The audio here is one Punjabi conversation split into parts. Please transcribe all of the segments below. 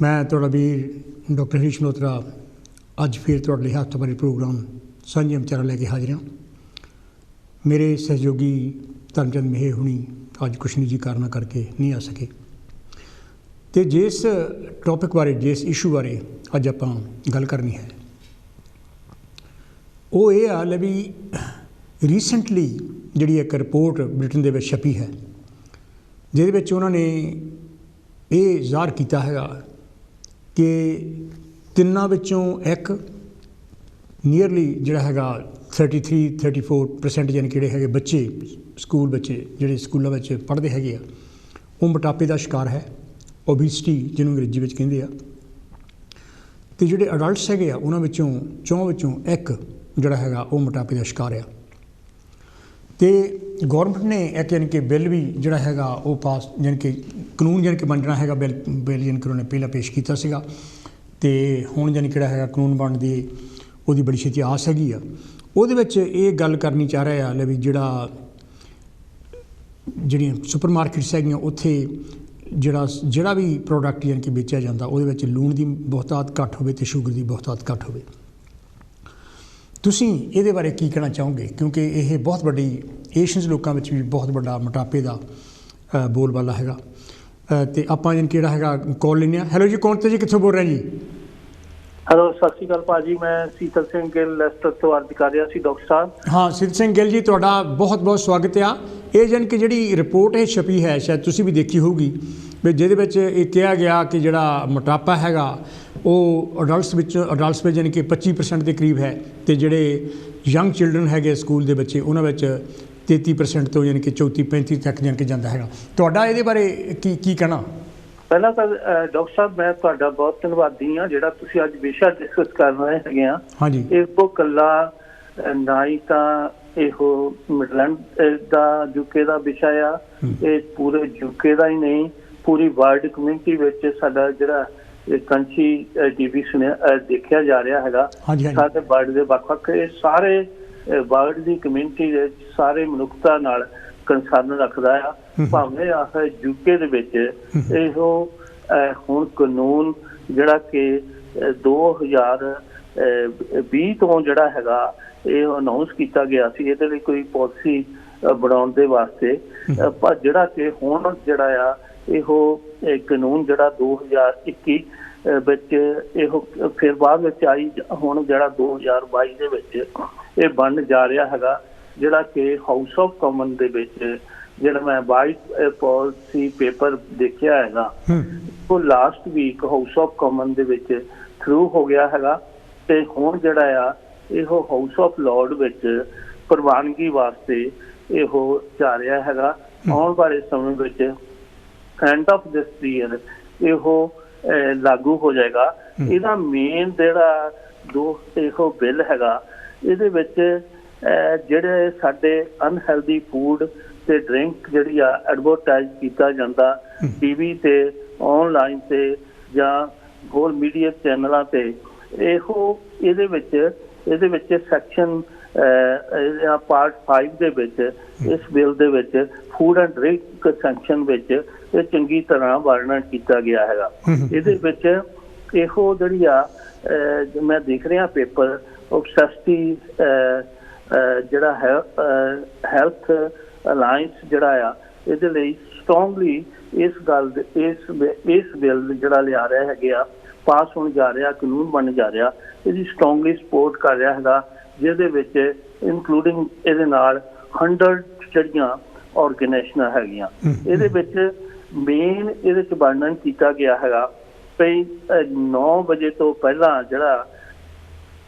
मैं तुहाडा वीर डॉक्टर हरीश मल्होत्रा अज फिर तुहाडे लई हफ्तावारी प्रोग्राम सांझे विचारां लैके हाजिर हाँ। मेरे सहयोगी धर्मचंद मेहर हुणी अज कुछ निजी कारणों करके नहीं आ सके, तो जिस टॉपिक बारे जिस इशू बारे अज आपां गल करनी है वो ये हाल है भी रीसेंटली जिहड़ी एक रिपोर्ट ब्रिटेन दे विच छपी है जिहदे विच उन्होंने ये ज़ाहिर किया है कि तिन्नां विचों एक नीयरली जिहड़ा हैगा 33-34% यानी कि जिहड़े बच्चे स्कूल बच्चे जिहड़े स्कूलों में पढ़ते हैं वो मोटापे का शिकार है, ओबेसिटी जिन्होंने अंग्रेजी में कहते हैं। तो जिहड़े अडल्ट्स है उन्होंने चौं विचों एक जिहड़ा हैगा वो मोटापे का शिकार है। तो गौरमेंट ने एक यानी कि बिल भी जिहड़ा हैगा वो पास यानी कि कानून यानी कि बनना है बिल यानी कि उन्होंने पहला पेश किया सीगा ते हुण यानी कि जिहड़ा कानून बनने की वो बड़ी छेती आस हैगी आ। ਉਹਦੇ ਵਿੱਚ ਇਹ ਗੱਲ करनी चाह रहा है भी ਜਿਹੜੀਆਂ सुपर मार्केट्स हैगियां उत्थे ਜਿਹੜਾ भी प्रोडक्ट यानी कि बेचा जाता वो लूण की बहुतात घट होवे ते शुगर की बहुतात घट होवे। तुसीं ਇਹਦੇ बारे की कहना चाहोगे क्योंकि ये बहुत बड़ी एशियन लोगों में भी बहुत बड़ा मोटापे का बोलबाला हैगा। तो आपां यानी कि जिहड़ा हैगा कॉल लैंदे। हैलो जी, कौन तो जी, कित्थों बोल रहे हैं जी? हेलो, सत श्री अकाल भाजी, मैं शीतल सिंह गिल लैस्टर तो अर्ज कर रहा सी डॉक्टर साहब। हाँ, शीतल सिंह गिल जी, तुहाडा बहुत बहुत स्वागत है। ये जान कि जिहड़ी रिपोर्ट है छपी है शायद तुसीं भी देखी होगी भी जिहदे विच ये कहा गया कि जिहड़ा मोटापा हैगा वो अडल्ट्स में यानी कि 25% के करीब है, तो जिहड़े यंग चिल्ड्रन है स्कूल के बच्चे उन्होंने 33% तो यानी कि 34-35 तक यानी कि जाता है। तुहाडा इहदे बारे की कहना? पहला तो डॉक्टर साहब मैं तुहाडा बहुत धन्नवादी हाँ जिहड़ा तुसीं अज विशा डिस्कस कर रहे हैं। हाँ जी, इहो कल्ला ना ही इहो मिडलैंड का यूके का विषय आ, ये पूरे यूके का ही नहीं पूरी वर्ल्ड कम्यूनिटी विच साडा जिहड़ा कंट्री टीवी सुनिया देखा जा रहा है। सारे वर्ल्ड के वख-वख सारे वर्ल्ड की कम्यूनिटी सारे मनुखता नाल कंसर्न रखता है। भावें आह यूके दे विच इहो हुण कानून जिहड़ा कि 2020 तो जिहड़ा हैगा ये अनाउंस किया गया सी इहदे लई कोई पॉलिसी बनाउण दे वास्ते, पर जिहड़ा कि हुण जिहड़ा आ इहो कानून जिहड़ा 2021 विच इहो फिर बाद विच आई हुण जिहड़ा 2022 दे विच ये बन जा रहा हैगा, जिहड़ा कि हाउस ऑफ कॉमन दे विच जिहड़ा मैं वाइट पॉलिसी पेपर देखिया हैगा वो last week House of Common दे विच थ्रू हो गया हैगा। ते हुण जिहड़ा आ इहो हाउस ऑफ लॉर्ड विच प्रवानगी वास्ते इहो जा रहा हैगा। आउण वाले समय विच एंड ऑफ दिस ईयर इहो लागू हो जाएगा। इहदा मेन जिहड़ा इहो बिल हैगा इहदे विच जिहड़े साडे अनहेल्दी फूड ते ड्रिंक जिहड़ी आ एडवरटाइज किया जाता टीवी ते ऑनलाइन ते जां होर मीडिया चैनलों ते इहो इहदे विच सैक्शन पार्ट 5 दे विच इस बिल दे विच फूड एंड ड्रिंक सैक्शन विच ये चंगी तरह वर्णन किया गया है। इहदे विच इहो जिहड़ी आ मैं देख रहा पेपर ओबसेसिटी जिहड़ा है हैल्थ अलायंस जिहड़ा आ इहदे लई स्ट्रोंगली इस गल इस बिल जिहड़ा लिया रहा है पास होने जा रहा कानून बन जा रहा इसकी स्ट्रोंगली सपोर्ट कर रहा है, जिहदे विच इंकलूडिंग इहदे नाल 100 जिहड़ियां ऑर्गेनाइजेशनां हैगियां। इहदे विच मेन इहदे च वर्णन किया गया है भई 9 बजे तो पहला जिहड़ा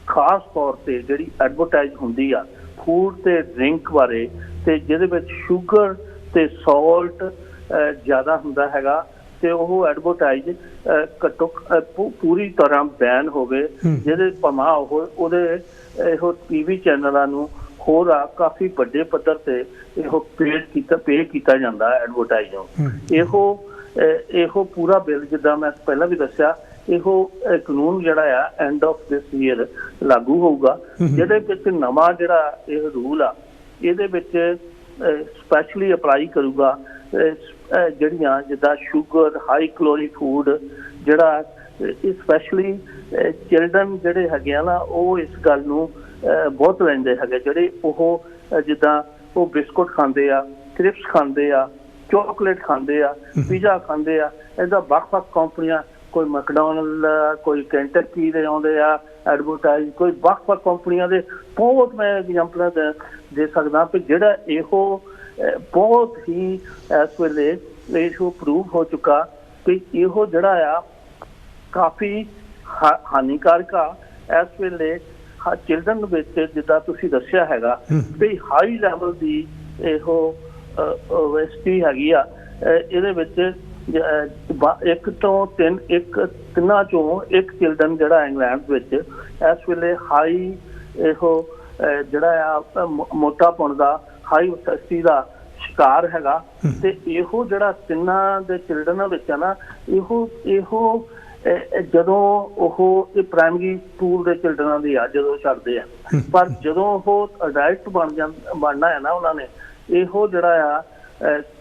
खास तौर पर जिहड़ी एडवरटाइज हुंदी आ फूड ते ड्रिंक बारे ते जिहदे विच शुगर ते सॉल्ट ज़्यादा हुंदा हैगा ते ओह एडवरटाइज घट्टो पूरी तरह बैन होवे, जिहदे भावें ओहदे टीवी चैनलों नूं होर काफ़ी वड्डे पद्धर ते इहो पे किया जाता है एडवरटाइज। इहो पूरा बिल जिद्दां मैं पहला भी दस्सिया इहो कानून जिहड़ा आ एंड ऑफ दिस ईयर लागू होगा, जिहदे विच नवां जिहड़ा इह रूल आ इहदे विच स्पैशली अपलाई करूगा जिहड़ियां जिद्दां शुगर हाई कैलोरी फूड जिहड़ा ਸਪੈਸ਼ਲੀ ਚਿਲਡਰਨ ਜਿਹੜੇ ਹੈਗੇ ਆ ਨਾ, ਉਹ ਇਸ ਗੱਲ ਨੂੰ ਬਹੁਤ ਲੈਂਦੇ ਹੈਗੇ। ਜਿਹੜੇ ਉਹ ਜਿੱਦਾਂ ਉਹ ਬਿਸਕੁਟ ਖਾਂਦੇ ਆ, ਕ੍ਰਿਪਸ ਖਾਂਦੇ ਆ, ਚੋਕਲੇਟ ਖਾਂਦੇ ਆ, ਪੀਜ਼ਾ ਖਾਂਦੇ ਆ, ਇਹਦਾ ਵੱਖ-ਵੱਖ ਕੰਪਨੀਆਂ, ਕੋਈ ਮੈਕਡੋਨਲਡ, ਕੋਈ ਕੈਂਟਕੀ ਦੇ ਆਉਂਦੇ ਆ ਐਡਵਰਟਾਈਜ਼, ਕੋਈ ਵੱਖ-ਵੱਖ ਕੰਪਨੀਆਂ ਦੇ ਬਹੁਤ ਮੈਂ ਐਗਜ਼ਾਮਪਲਾਂ ਦੇ ਸਕਦਾ ਕਿ ਜਿਹੜਾ ਇਹੋ ਬਹੁਤ ਹੀ ਇਸ ਵੇਲੇ ਇਹੋ ਪ੍ਰੂਵ ਹੋ ਚੁੱਕਾ ਕਿ ਇਹੋ ਜਿਹੜਾ ਆ ਕਾਫੀ ਹਾਨੀਕਾਰਕ ਆ। ਇਸ ਵੇਲੇ ਚਿਲਡਰਨ ਵਿੱਚ ਜਿੱਦਾਂ ਤੁਸੀਂ ਦੱਸਿਆ ਹੈਗਾ ਵੀ ਹਾਈ ਲੈਵਲ ਦੀ ਇਹੋ ਓਬੈਸਿਟੀ ਹੈਗੀ ਆ। ਇਹਦੇ ਵਿੱਚ ਤਿੰਨਾਂ ਚੋਂ ਇੱਕ ਚਿਲਡਰਨ ਜਿਹੜਾ ਇੰਗਲੈਂਡ ਵਿੱਚ ਇਸ ਵੇਲੇ ਹਾਈ ਇਹੋ ਜਿਹੜਾ ਆ ਮੋਟਾਪਣ ਦਾ, ਹਾਈ ਓਬੈਸਿਟੀ ਦਾ ਸ਼ਿਕਾਰ ਹੈਗਾ। ਤੇ ਇਹੋ ਜਿਹੜਾ ਤਿੰਨਾਂ ਦੇ ਚਿਲਡਰਨਾਂ ਵਿੱਚ ਆ ਨਾ, ਇਹੋ ਜਦੋਂ ਉਹ ਇਹ ਪ੍ਰਾਇਮਰੀ ਸਕੂਲ ਦੇ ਚਿਲਡਰਨਾਂ ਦੀ ਆ ਜਦੋਂ ਛੱਡਦੇ ਆ, ਪਰ ਜਦੋਂ ਉਹ ਅਡਲਟ ਬਣਨਾ ਹੈ ਨਾ, ਉਹਨਾਂ ਨੇ ਇਹੋ ਜਿਹੜਾ ਆ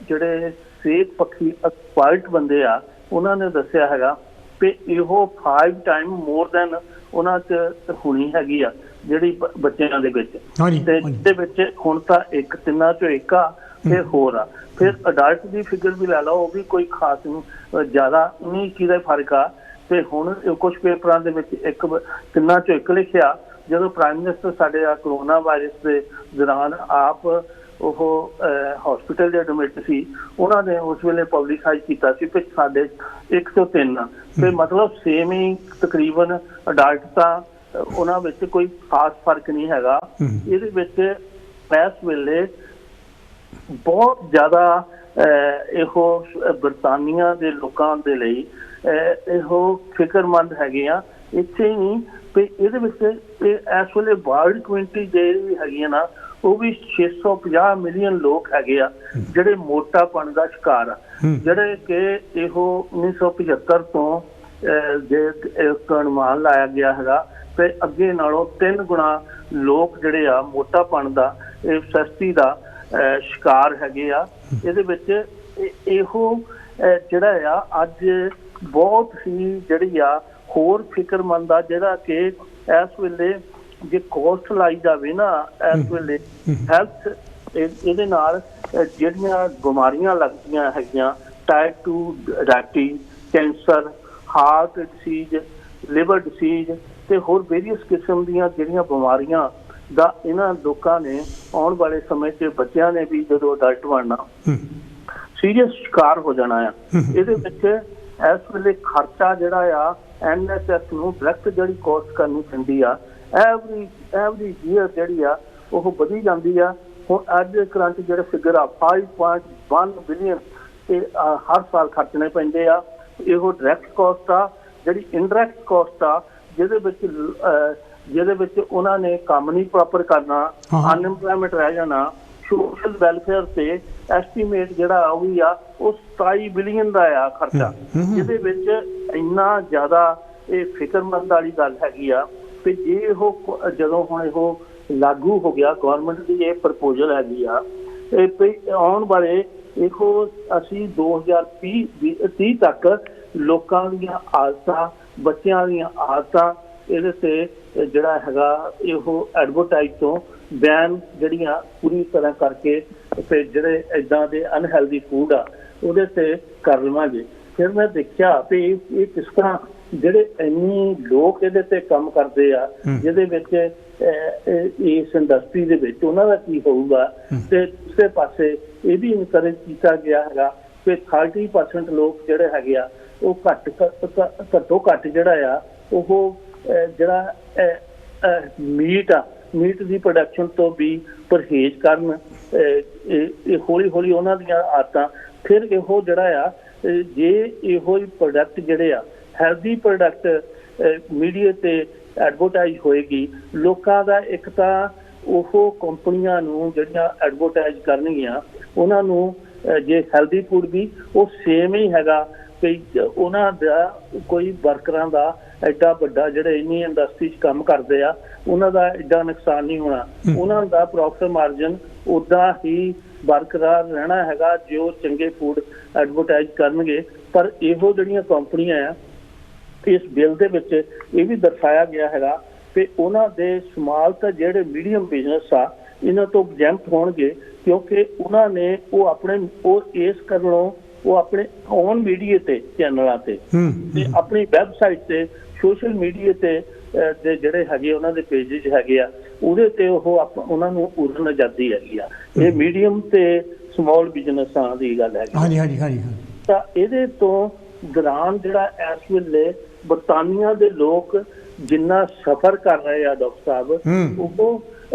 ਜਿਹੜੇ ਸਿਹਤ ਪੱਖੀ ਐਕਸਪਰਟ ਬੰਦੇ ਆ, ਉਹਨਾਂ ਨੇ ਦੱਸਿਆ ਹੈਗਾ ਕਿ ਇਹੋ 5 ਟਾਈਮ ਮੋਰ ਦੈਨ ਉਹਨਾਂ 'ਚ ਹੋਣੀ ਹੈਗੀ ਆ ਜਿਹੜੀ ਬੱਚਿਆਂ ਦੇ ਵਿੱਚ। ਤੇ ਜਿਹਦੇ ਵਿੱਚ ਹੁਣ ਤਾਂ ਤਿੰਨਾਂ 'ਚੋਂ ਇੱਕ ਆ, ਫਿਰ ਹੋਰ ਆ, ਫਿਰ ਅਡਲਟ ਦੀ ਫਿਗਰ ਵੀ ਲੈ ਲਓ, ਉਹ ਵੀ ਕੋਈ ਖਾਸ ਜ਼ਿਆਦਾ 19-21 ਦਾ ਫਰਕ ਆ। ਤੇ ਹੁਣ ਕੁਛ ਪੇਪਰਾਂ ਦੇ ਵਿੱਚ ਤਿੰਨਾਂ 'ਚੋਂ ਇੱਕ ਲਿਖਿਆ। ਜਦੋਂ ਪ੍ਰਾਈਮ ਮਿਨਿਸਟਰ ਸਾਡੇ ਆ ਕਰੋਨਾ ਵਾਇਰਸ ਦੇ ਦੌਰਾਨ ਆਪ ਉਹ ਹਸਪੀਟਲ ਦੇ ਐਡਮਿਟ ਸੀ, ਉਹਨਾਂ ਨੇ ਉਸ ਵੇਲੇ ਪਬਲਿਸਾਈਜ਼ ਕੀਤਾ ਸੀ ਕਿ ਸਾਡੇ 1 ਤੋਂ 3 ਤੇ ਮਤਲਬ ਸੇਮ ਹੀ ਤਕਰੀਬਨ ਅਡਲਟ ਤਾਂ ਉਹਨਾਂ ਵਿੱਚ ਕੋਈ ਖਾਸ ਫਰਕ ਨਹੀਂ ਹੈਗਾ। ਇਹਦੇ ਵਿੱਚ ਇਸ ਵੇਲੇ ਬਹੁਤ ਜ਼ਿਆਦਾ ਇਹੋ ਬਰਤਾਨੀਆ ਦੇ ਲੋਕਾਂ ਦੇ ਲਈ ਇਹੋ ਫਿਕਰਮੰਦ ਹੈਗੇ ਆ। ਇੱਥੇ ਹੀ ਨਹੀਂ ਵੀ ਇਹਦੇ ਵਿੱਚ ਇਸ ਵੇਲੇ ਵਰਲਡ ਕਮਿਊਨਿਟੀ ਜਿਹੜੀ ਹੈਗੀ ਆ ਨਾ, ਉਹ ਵੀ 650 ਮਿਲੀਅਨ ਲੋਕ ਹੈਗੇ ਆ ਜਿਹੜੇ ਮੋਟਾਪਣ ਦਾ ਸ਼ਿਕਾਰ ਆ, ਜਿਹੜੇ ਕਿ ਇਹੋ 1975 ਤੋਂ ਜੇ ਇੱਕ ਅਨੁਮਾਨ ਲਾਇਆ ਗਿਆ ਹੈਗਾ ਤੇ ਅੱਗੇ ਨਾਲੋਂ 3 ਗੁਣਾ ਲੋਕ ਜਿਹੜੇ ਆ ਮੋਟਾਪਣ ਦਾ, ਓਬੈਸਿਟੀ ਦਾ ਸ਼ਿਕਾਰ ਹੈਗੇ ਆ। ਇਹਦੇ ਵਿੱਚ ਇਹੋ ਜਿਹੜਾ ਆ ਅੱਜ ਬਹੁਤ ਹੀ ਜਿਹੜੀ ਆ ਹੋਰ ਫਿਕਰਮੰਦ ਆ, ਜਿਹੜਾ ਕਿ ਇਸ ਵੇਲੇ ਜੇ ਕੋਸਟ ਲਾਈ ਜਾਵੇ ਨਾ, ਇਸ ਵੇਲੇ ਹੈਲਥ ਇਹਦੇ ਨਾਲ ਜਿਹੜੀਆਂ ਬਿਮਾਰੀਆਂ ਲੱਗਦੀਆਂ ਹੈਗੀਆਂ, type 2 diabetes, cancer, heart disease, liver disease ਤੇ ਹੋਰ ਵੇਰੀਅਸ ਕਿਸਮ ਦੀਆਂ ਜਿਹੜੀਆਂ ਬਿਮਾਰੀਆਂ ਦਾ ਇਹਨਾਂ ਲੋਕਾਂ ਨੇ ਆਉਣ ਵਾਲੇ ਸਮੇਂ 'ਚ ਬੱਚਿਆਂ ਨੇ ਵੀ ਜਦੋਂ ਅਡਲਟ ਬਣਨਾ ਸੀਰੀਅਸ ਸ਼ਿਕਾਰ ਹੋ ਜਾਣਾ ਆ। ਇਹਦੇ ਵਿੱਚ ਇਸ ਵੇਲੇ ਖਰਚਾ ਜਿਹੜਾ ਆ NHS ਨੂੰ ਡਾਇਰੈਕਟ ਜਿਹੜੀ ਕੋਸਟ ਕਰਨੀ ਪੈਂਦੀ ਆ, ਐਵਰੀ ਈਅਰ ਜਿਹੜੀ ਆ ਉਹ ਵਧੀ ਜਾਂਦੀ ਆ। ਹੁਣ ਅੱਜ ਕਰੰਟ ਜਿਹੜੇ ਫਿਗਰ ਆ 5.1 ਬਿਲੀਅਨ ਤੇ ਹਰ ਸਾਲ ਖਰਚਣੇ ਪੈਂਦੇ ਆ। ਇਹੋ ਡਾਇਰੈਕਟ ਕੋਸਟ ਆ। ਜਿਹੜੀ ਇਨਡਾਇਰੈਕਟ ਕੋਸਟ ਆ, ਜਿਹਦੇ ਵਿੱਚ ਉਹਨਾਂ ਨੇ ਕੰਮ ਨਹੀਂ ਪ੍ਰੋਪਰ ਕਰਨਾ, ਅਨਐਮਪਲੋਇਮੈਂਟ ਰਹਿ ਜਾਣਾ, ਸੋਸ਼ਲ ਵੈਲਫੇਅਰ ਤੇ ਐਸਟੀਮੇਟ ਜਿਹੜਾ ਉਹ ਵੀ ਆ ਉਹ 27 ਬਿਲੀਅਨ ਦਾ ਆ ਖਰਚਾ। ਜਿਹਦੇ ਵਿੱਚ ਇੰਨਾ ਜ਼ਿਆਦਾ ਇਹ ਫਿਕਰਮੰਦ ਵਾਲੀ ਗੱਲ ਹੈਗੀ ਆ ਕਿ ਜੇ ਇਹੋ ਜਦੋਂ ਹੁਣ ਇਹੋ ਲਾਗੂ ਹੋ ਗਿਆ, ਗੌਰਮੈਂਟ ਦੀ ਇਹ ਪ੍ਰਪੋਜ਼ਲ ਹੈਗੀ ਆ, ਇਹ ਆਉਣ ਵਾਲੇ ਇਹੋ ਅਸੀਂ 2030 ਤੱਕ ਲੋਕਾਂ ਦੀਆਂ ਆਦਤਾਂ, ਬੱਚਿਆਂ ਦੀਆਂ ਆਦਤਾਂ ਇਹਦੇ ਤੇ ਜਿਹੜਾ ਹੈਗਾ ਇਹੋ ਐਡਵਰਟਾਈਜ਼ ਤੋਂ ਬੈਨ ਜਿਹੜੀਆਂ ਪੂਰੀ ਤਰ੍ਹਾਂ ਕਰਕੇ ਤੇ ਜਿਹੜੇ ਇੱਦਾਂ ਦੇ ਅਨਹੈਲਦੀ ਫੂਡ ਆ ਉਹਦੇ ਤੇ ਕਰ ਲਵਾਂਗੇ। ਫਿਰ ਮੈਂ ਦੇਖਿਆ ਵੀ ਇਹ ਕਿਸ ਤਰ੍ਹਾਂ ਜਿਹੜੇ ਇੰਨੀ ਲੋਕ ਇਹਦੇ ਤੇ ਕੰਮ ਕਰਦੇ ਆ, ਜਿਹਦੇ ਵਿੱਚ ਇਸ ਇੰਡਸਟਰੀ ਦੇ ਵਿੱਚ ਉਹਨਾਂ ਦਾ ਕੀ ਹੋਊਗਾ। ਤੇ ਦੂਸਰੇ ਪਾਸੇ ਇਹ ਵੀ ਇਨਕਰੇਜ ਕੀਤਾ ਗਿਆ ਹੈਗਾ ਕਿ 30% ਲੋਕ ਜਿਹੜੇ ਹੈਗੇ ਆ ਉਹ ਘੱਟੋ ਘੱਟ ਜਿਹੜਾ ਆ ਉਹ ਜਿਹੜਾ ਮੀਟ ਦੀ ਪ੍ਰੋਡਕਸ਼ਨ ਤੋਂ ਵੀ ਪਰਹੇਜ਼ ਕਰਨ। ਇਹ ਹੌਲੀ ਹੌਲੀ ਉਹਨਾਂ ਦੀਆਂ ਆਦਤਾਂ ਫਿਰ ਇਹੋ ਜਿਹੜਾ ਆ, ਜੇ ਇਹੋ ਹੀ ਪ੍ਰੋਡਕਟ ਜਿਹੜੇ ਆ ਹੈਲਦੀ ਪ੍ਰੋਡਕਟ ਮੀਡੀਆ ਤੇ ਐਡਵਰਟਾਈਜ਼ ਹੋਏਗੀ, ਲੋਕਾਂ ਦਾ ਇੱਕ ਤਾਂ ਉਹ ਕੰਪਨੀਆਂ ਨੂੰ ਜਿਹੜੀਆਂ ਐਡਵਰਟਾਈਜ਼ ਕਰਨਗੀਆਂ ਉਹਨਾਂ ਨੂੰ ਜੇ ਹੈਲਦੀ ਫੂਡ ਵੀ ਉਹ ਸੇਮ ਹੀ ਹੈਗਾ ਕਿ ਉਹਨਾਂ ਦਾ ਕੋਈ ਵਰਕਰਾਂ ਦਾ ਐਡਾ ਵੱਡਾ ਜਿਹੜੇ ਇੰਨੀ ਇੰਡਸਟਰੀ 'ਚ ਕੰਮ ਕਰਦੇ ਆ ਉਹਨਾਂ ਦਾ ਐਡਾ ਨੁਕਸਾਨ ਨਹੀਂ ਹੋਣਾ। ਉਹਨਾਂ ਦਾ ਪ੍ਰੋਫਿਟ ਮਾਰਜਨ ਉੱਦਾਂ ਹੀ ਬਰਕਰਾਰ ਰਹਿਣਾ ਹੈਗਾ ਜੇ ਉਹ ਚੰਗੇ ਫੂਡ ਐਡਵਰਟਾਈਜ਼ ਕਰਨਗੇ। ਪਰ ਇਹੋ ਜਿਹੜੀਆਂ ਕੰਪਨੀਆਂ ਆ ਇਸ ਬਿੱਲ ਦੇ ਵਿੱਚ ਇਹ ਵੀ ਦਰਸਾਇਆ ਗਿਆ ਹੈਗਾ ਕਿ ਉਹਨਾਂ ਦੇ ਸਮਾਲ ਤੇ ਜਿਹੜੇ ਮੀਡੀਅਮ ਬਿਜ਼ਨਸ ਆ ਇਹਨਾਂ ਤੋਂ ਐਗਜ਼ੈਂਪਟ ਹੋਣਗੇ, ਕਿਉਂਕਿ ਉਹਨਾਂ ਨੇ ਉਹ ਆਪਣੇ ਇਸ ਕਾਰਣੋਂ ਉਹ ਆਪਣੇ ਔਨ ਮੀਡੀਆ ਤੇ ਚੈਨਲਾਂ ਤੇ ਆਪਣੀ ਵੈਬਸਾਈਟ ਤੇ ਸੋਸ਼ਲ ਮੀਡੀਆ ਤੇ ਦੇ ਜਿਹੜੇ ਹੈਗੇ ਉਹਨਾਂ ਦੇ ਪੇਜਿਸ ਹੈਗੇ ਆ ਉਹਦੇ ਤੇ ਉਹ ਉਹਨਾਂ ਨੂੰ ਪੂਰਨ ਆਜ਼ਾਦੀ ਹੈਗੀ ਆ। ਇਹ ਮੀਡੀਅਮ ਤੇ ਸਮਾਲ ਬਿਜ਼ਨਸਾਂ ਦੀ ਗੱਲ ਹੈਗੀ। ਹਾਂਜੀ ਹਾਂਜੀ ਹਾਂਜੀ। ਤਾਂ ਇਹਦੇ ਤੋਂ ਦੌਰਾਨ ਜਿਹੜਾ ਇਸ ਵੇਲੇ ਬਰਤਾਨੀਆ ਦੇ ਲੋਕ ਜਿੰਨਾ ਸਫ਼ਰ ਕਰ ਰਹੇ ਆ ਡਾਕਟਰ ਸਾਹਿਬ, ਉਹ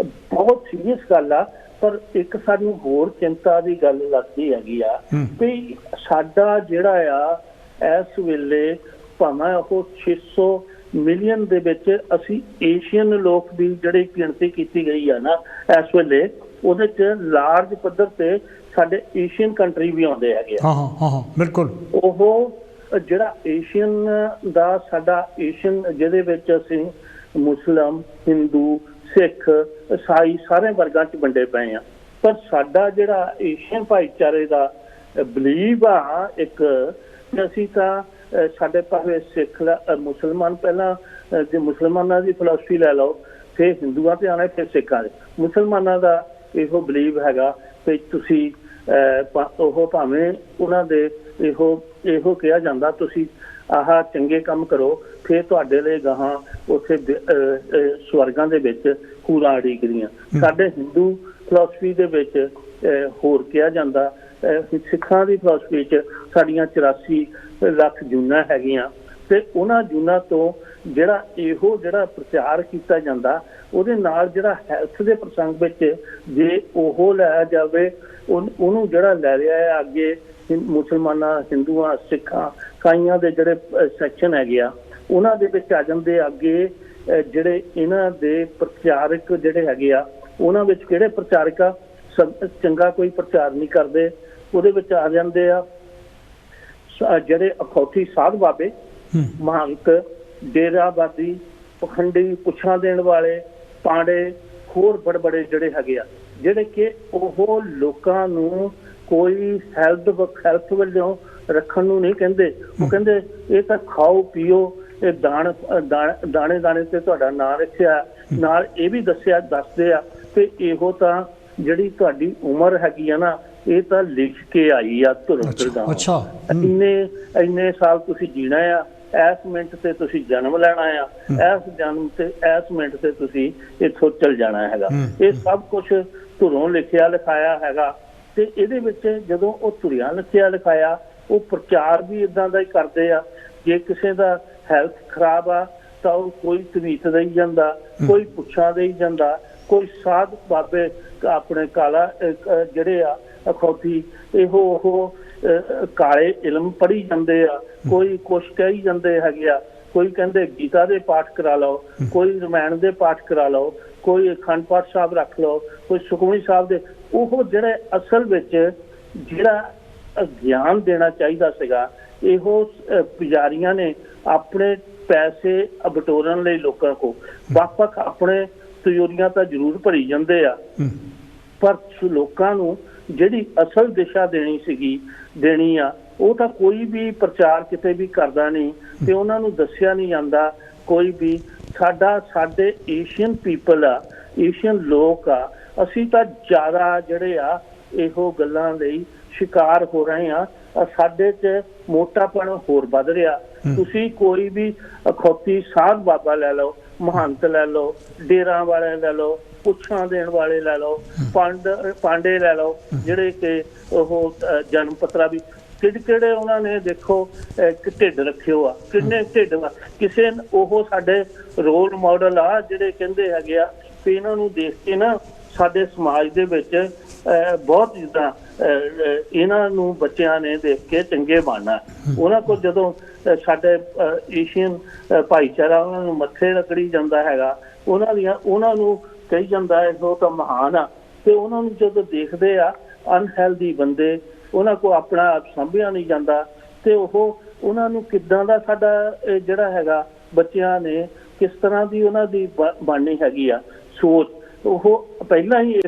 ਬਹੁਤ ਸੀਰੀਅਸ ਗੱਲ ਆ। ਪਰ ਇੱਕ ਸਾਨੂੰ ਹੋਰ ਚਿੰਤਾ ਦੀ ਗੱਲ ਲੱਗਦੀ ਹੈਗੀ ਆ ਵੀ ਸਾਡਾ ਜਿਹੜਾ ਆ ਇਸ ਵੇਲੇ ਭਾਵੇਂ ਉਹ 600 ਮਿਲੀਅਨ ਦੇ ਵਿੱਚ ਅਸੀਂ ਏਸ਼ੀਅਨ ਲੋਕ ਦੀ ਜਿਹੜੀ ਗਿਣਤੀ ਕੀਤੀ ਗਈ ਆ ਨਾ ਇਸ ਵੇਲੇ, ਉਹਦੇ 'ਚ ਲਾਰਜ ਪੱਧਰ ਤੇ ਸਾਡੇ ਏਸ਼ੀਅਨ ਕੰਟਰੀ ਵੀ ਆਉਂਦੇ ਹੈਗੇ ਆ। ਹਾਂ ਬਿਲਕੁਲ। ਉਹ ਜਿਹੜਾ ਏਸ਼ੀਅਨ ਦਾ ਸਾਡਾ ਏਸ਼ੀਅਨ ਜਿਹਦੇ ਵਿੱਚ ਅਸੀਂ ਮੁਸਲਿਮ, ਹਿੰਦੂ, ਸਿੱਖ, ਈਸਾਈ ਸਾਰੇ ਵਰਗਾਂ 'ਚ ਵੰਡੇ ਪਏ ਆ। ਪਰ ਸਾਡਾ ਜਿਹੜਾ ਏਸ਼ੀਅਨ ਭਾਈਚਾਰੇ ਦਾ ਬਲੀਵ ਆ ਇੱਕ, ਅਸੀਂ ਤਾਂ ਸਾਡੇ ਭਾਵੇਂ ਸਿੱਖ ਮੁਸਲਮਾਨ ਪਹਿਲਾਂ ਜੇ ਮੁਸਲਮਾਨਾਂ ਦੀ ਫਿਲਾਸਫੀ ਲੈ ਲਓ, ਫਿਰ ਹਿੰਦੂਆਂ ਤੇ ਆਉਣਾ, ਫਿਰ ਸਿੱਖਾਂ ਦੇ। ਮੁਸਲਮਾਨਾਂ ਦਾ ਇਹੋ ਬਲੀਵ ਹੈਗਾ ਕਿ ਤੁਸੀਂ ਉਹ ਭਾਵੇਂ ਉਹਨਾਂ ਦੇ ਇਹੋ ਕਿਹਾ ਜਾਂਦਾ ਤੁਸੀਂ ਆਹ ਚੰਗੇ ਕੰਮ ਕਰੋ, ਫਿਰ ਤੁਹਾਡੇ ਲਈ ਗਾਹਾਂ ਉੱਥੇ ਸਵਰਗਾਂ ਦੇ ਵਿੱਚ ਹੂਰਾਂ ਉਡੀਕਦੀਆਂ। ਸਾਡੇ ਹਿੰਦੂ ਫਿਲਾਸਫੀ ਦੇ ਵਿੱਚ ਹੋਰ ਕਿਹਾ ਜਾਂਦਾ, ਸਿੱਖਾਂ ਦੀ ਫਿਲਾਸਫੀ 'ਚ ਸਾਡੀਆਂ 84 ਲੱਖ ਜੂਨਾਂ ਹੈਗੀਆਂ ਤੇ ਉਹਨਾਂ ਜੂਨਾਂ ਤੋਂ ਜਿਹੜਾ ਪ੍ਰਚਾਰ ਕੀਤਾ ਜਾਂਦਾ ਉਹਦੇ ਨਾਲ ਜਿਹੜਾ ਹੈਲਥ ਦੇ ਪ੍ਰਸੰਗ ਵਿੱਚ ਜੇ ਉਹ ਲਿਆ ਜਾਵੇ, ਉਹਨੂੰ ਜਿਹੜਾ ਲੈ ਰਿਹਾ ਹੈ ਅੱਗੇ ਮੁਸਲਮਾਨਾਂ, ਹਿੰਦੂਆਂ, ਸਿੱਖਾਂ, ਕਾਈਆਂ ਦੇ ਜਿਹੜੇ ਸੈਕਸ਼ਨ ਹੈਗੇ ਆ ਉਹਨਾਂ ਦੇ ਵਿੱਚ ਆ ਜਾਂਦੇ ਅੱਗੇ। ਜਿਹੜੇ ਇਹਨਾਂ ਦੇ ਪ੍ਰਚਾਰਕ ਜਿਹੜੇ ਹੈਗੇ ਆ ਉਹਨਾਂ ਵਿੱਚ ਕਿਹੜੇ ਪ੍ਰਚਾਰਕ ਆ ਚੰਗਾ ਕੋਈ ਪ੍ਰਚਾਰ ਨਹੀਂ ਕਰਦੇ, ਉਹਦੇ ਵਿੱਚ ਆ ਜਾਂਦੇ ਆ ਜਿਹੜੇ ਅਖੌਤੀ ਸਾਧ ਬਾਬੇ, ਮਹੰਤ, ਡੇਰਾਬਾਦੀ, ਪਖੰਡੀ, ਪੁੱਛਾਂ ਦੇਣ ਵਾਲੇ, ਪਾਂਡੇ, ਹੋਰ ਬੜੇ ਜਿਹੜੇ ਹੈਗੇ ਆ ਜਿਹੜੇ ਕਿ ਉਹ ਲੋਕਾਂ ਨੂੰ ਕੋਈ ਹੈਲਥ ਵੱਲੋਂ ਰੱਖਣ ਨੂੰ ਨਹੀਂ ਕਹਿੰਦੇ। ਉਹ ਕਹਿੰਦੇ ਇਹ ਤਾਂ ਖਾਓ ਪੀਓ, ਇਹ ਦਾਣੇ ਦਾਣੇ ਤੇ ਤੁਹਾਡਾ ਨਾਂ ਰੱਖਿਆ, ਨਾਲ ਇਹ ਵੀ ਦੱਸਦੇ ਆ ਕਿ ਇਹੋ ਤਾਂ ਜਿਹੜੀ ਤੁਹਾਡੀ ਉਮਰ ਹੈਗੀ ਆ ਨਾ ਇਹ ਤਾਂ ਲਿਖ ਕੇ ਆਈ ਆ ਧੁਰਮ। ਅੱਛਾ, ਇੰਨੇ ਸਾਲ ਤੁਸੀਂ ਜੀਣਾ ਆ, ਇਸ ਮਿੰਟ ਤੇ ਤੁਸੀਂ ਜਨਮ ਲੈਣਾ ਆ, ਇਸ ਮਿੰਟ ਤੇ ਤੁਸੀਂ ਇੱਥੋਂ ਚੱਲ ਜਾਣਾ ਹੈਗਾ। ਇਹ ਸਭ ਕੁਛ ਧੁਰੋਂ ਲਿਖਿਆ ਲਿਖਾਇਆ ਹੈਗਾ। ਤੇ ਇਹਦੇ ਵਿੱਚ ਜਦੋਂ ਉਹ ਧੁਰਿਆਂ ਲਿਖਿਆ ਲਿਖਾਇਆ ਉਹ ਪ੍ਰਚਾਰ ਵੀ ਇਦਾਂ ਦਾ ਹੀ ਕਰਦੇ ਆ। ਜੇ ਕਿਸੇ ਦਾ ਹੈਲਥ ਖਰਾਬ ਆ ਤਾਂ ਉਹ ਕੋਈ ਤਵੀਤ ਦੇਈ ਜਾਂਦਾ, ਕੋਈ ਪੁੱਛਾਂ ਦੇਈ ਜਾਂਦਾ, ਕੋਈ ਸਾਧ ਬਾਬੇ ਆਪਣੇ ਕਾਲਾ ਜਿਹੜੇ ਆ ਅਖੌਤੀ ਉਹ ਕਾਲੇ ਇਲਮ ਪੜ੍ਹੀ ਜਾਂਦੇ ਆ, ਕੋਈ ਕੁਛ ਕਹੀ ਜਾਂਦੇ ਹੈਗੇ ਆ, ਕੋਈ ਕਹਿੰਦੇ ਗੀਤਾ ਦੇ ਪਾਠ ਕਰਾ ਲਓ, ਕੋਈ ਰਮਾਇਣ ਦੇ ਪਾਠ ਕਰਾ ਲਓ, ਕੋਈ ਅਖੰਡ ਪਾਠ ਸਾਹਿਬ ਰੱਖ ਲਓ, ਕੋਈ ਸੁਖਮਨੀ ਸਾਹਿਬ ਦੇ। ਉਹ ਜਿਹੜੇ ਅਸਲ ਵਿੱਚ ਜਿਹੜਾ ਗਿਆਨ ਦੇਣਾ ਚਾਹੀਦਾ ਸੀਗਾ ਇਹੋ ਪੁਜਾਰੀਆਂ ਨੇ ਆਪਣੇ ਪੈਸੇ ਬਟੋਰਨ ਲਈ ਲੋਕਾਂ ਕੋਲ ਵੱਖ-ਵੱਖ ਆਪਣੇ ਤਿਜੋਰੀਆਂ ਤਾਂ ਜ਼ਰੂਰ ਭਰੀ ਜਾਂਦੇ ਆ, ਪਰ ਲੋਕਾਂ ਨੂੰ ਜਿਹੜੀ ਅਸਲ ਦਿਸ਼ਾ ਦੇਣੀ ਆ ਉਹ ਤਾਂ ਕੋਈ ਵੀ ਪ੍ਰਚਾਰ ਕਿਤੇ ਵੀ ਕਰਦਾ ਨਹੀਂ ਤੇ ਉਹਨਾਂ ਨੂੰ ਦੱਸਿਆ ਨਹੀਂ ਜਾਂਦਾ ਕੋਈ ਵੀ। ਸਾਡੇ ਏਸ਼ੀਅਨ ਪੀਪਲ ਆ, ਏਸ਼ੀਅਨ ਲੋਕ ਆ, ਅਸੀਂ ਤਾਂ ਜ਼ਿਆਦਾ ਜਿਹੜੇ ਆ ਇਹੋ ਗੱਲਾਂ ਲਈ ਸ਼ਿਕਾਰ ਹੋ ਰਹੇ ਆ। ਸਾਡੇ 'ਚ ਮੋਟਾਪਣ ਹੋਰ ਵੱਧ ਰਿਹਾ। ਤੁਸੀਂ ਕੋਈ ਵੀ ਅਖੌਤੀ ਸਾਧ ਬਾਬਾ ਲੈ ਲਓ, ਮਹੰਤ ਲੈ ਲਓ, ਡੇਰਾਂ ਵਾਲੇ ਲੈ ਲਓ, ਪੁੱਛਾਂ ਦੇਣ ਵਾਲੇ ਲੈ ਲਓ, ਪਾਂਡੇ ਲੈ ਲਓ, ਜਿਹੜੇ ਕਿ ਉਹ ਜਨਮ ਪੱਤਰਾ ਵੀ ਕਿਹੜੇ ਉਹਨਾਂ ਨੇ ਦੇਖੋ ਢਿੱਡ ਰੱਖਿਓ ਆ, ਕਿੰਨੇ ਢਿੱਡ ਵਾ ਕਿਸੇ ਉਹ ਸਾਡੇ ਰੋਲ ਮਾਡਲ ਆ ਜਿਹੜੇ ਕਹਿੰਦੇ ਹੈਗੇ ਆ ਕਿ ਇਹਨਾਂ ਨੂੰ ਦੇਖ ਕੇ ਨਾ ਸਾਡੇ ਸਮਾਜ ਦੇ ਵਿੱਚ ਬਹੁਤ ਜਿੱਦਾਂ ਇਹਨਾਂ ਨੂੰ ਬੱਚਿਆਂ ਨੇ ਦੇਖ ਕੇ ਚੰਗੇ ਬਣਨਾ। ਉਹਨਾਂ ਕੋਲ ਜਦੋਂ ਸਾਡੇ ਏਸ਼ੀਅਨ ਭਾਈਚਾਰਾ ਉਹਨਾਂ ਨੂੰ ਮੱਥੇ ਰਗੜੀ ਜਾਂਦਾ ਹੈਗਾ, ਉਹਨਾਂ ਨੂੰ ਕਹੀ ਜਾਂਦਾ ਹੈ ਉਹ ਤਾਂ ਮਹਾਨ ਆ, ਤੇ ਉਹਨਾਂ ਨੂੰ ਜਦੋਂ ਦੇਖਦੇ ਆ ਅਨਹੈਲਦੀ ਬੰਦੇ, ਉਹਨਾਂ ਕੋਲ ਆਪਣਾ ਆਪ ਸਾਂਭਿਆ ਨਹੀਂ ਜਾਂਦਾ ਤੇ ਉਹਨਾਂ ਨੂੰ ਕਿੱਦਾਂ ਦਾ ਸਾਡਾ ਜਿਹੜਾ ਹੈਗਾ ਬੱਚਿਆਂ ਨੇ ਕਿਸ ਤਰ੍ਹਾਂ ਦੀ ਉਹਨਾਂ ਦੀ ਬਣਨੀ ਹੈਗੀ ਆ ਸੋਚ। ਉਹ ਪਹਿਲਾਂ ਹੀ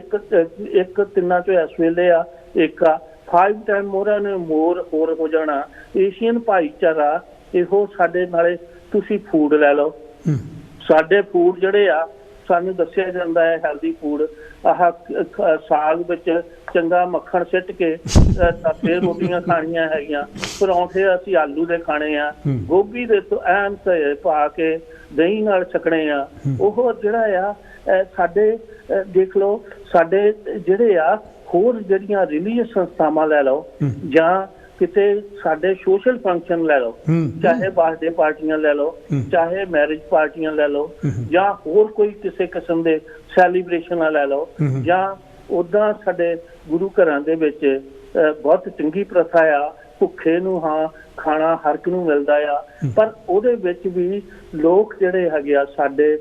ਇੱਕ ਤਿੰਨਾਂ ਚੋਂ ਇਸ ਵੇਲੇ ਆ ਇੱਕ ਆ 5 ਟਾਈਮ ਮੋਰਾਂ ਨੇ ਹੋਰ ਹੋ ਜਾਣਾ। ਏਸ਼ੀਅਨ ਭਾਈਚਾਰਾ ਇਹੋ ਸਾਡੇ ਨਾਲੇ ਤੁਸੀਂ ਫੂਡ ਲੈ ਲਓ। ਸਾਡੇ ਫੂਡ ਜਿਹੜੇ ਆ ਸਾਨੂੰ ਦੱਸਿਆ ਜਾਂਦਾ ਹੈ ਹੈਲਦੀ ਫੂਡ, ਆਹ ਸਾਗ ਵਿੱਚ ਚੰਗਾ ਮੱਖਣ ਸਿੱਟ ਕੇ ਫਿਰ ਰੋਟੀਆਂ ਖਾਣੀਆਂ ਹੈਗੀਆਂ, ਪਰੌਂਠੇ ਅਸੀਂ ਆਲੂ ਦੇ ਖਾਣੇ ਆ, ਗੋਭੀ ਦੇ ਐਨ ਪਾ ਕੇ ਦਹੀਂ ਨਾਲ ਛਕਣੇ ਆ। ਉਹ ਜਿਹੜਾ ਆ ਸਾਡੇ ਦੇਖ ਲਓ, ਸਾਡੇ ਜਿਹੜੇ ਆ ਹੋਰ ਜਿਹੜੀਆਂ ਰਿਲੀਜੀਅਸ ਸੰਸਥਾਵਾਂ ਲੈ ਲਓ ਜਾਂ ਕਿਤੇ ਸਾਡੇ ਸੋਸ਼ਲ ਫੰਕਸ਼ਨ ਲੈ ਲਓ, ਚਾਹੇ ਬਰਥਡੇ ਪਾਰਟੀਆਂ ਲੈ ਲਓ, ਚਾਹੇ ਮੈਰਿਜ ਪਾਰਟੀਆਂ ਲੈ ਲਓ, ਜਾਂ ਹੋਰ ਕੋਈ ਕਿਸੇ ਕਿਸਮ ਦੇ ਸੈਲੀਬ੍ਰੇਸ਼ਨਾਂ ਲੈ ਲਓ, ਜਾਂ ਉੱਦਾਂ ਸਾਡੇ ਗੁਰੂ ਘਰਾਂ ਦੇ ਵਿੱਚ ਬਹੁਤ ਚੰਗੀ ਪ੍ਰਥਾ ਆ, ਭੁੱਖੇ ਨੂੰ ਹਾਂ ਖਾਣਾ ਹਰ ਇੱਕ ਨੂੰ ਮਿਲਦਾ ਆ। ਪਰ ਉਹਦੇ ਵਿੱਚ ਵੀ ਲੋਕ ਜਿਹੜੇ ਹੈਗੇ ਆ ਸਾਡੇ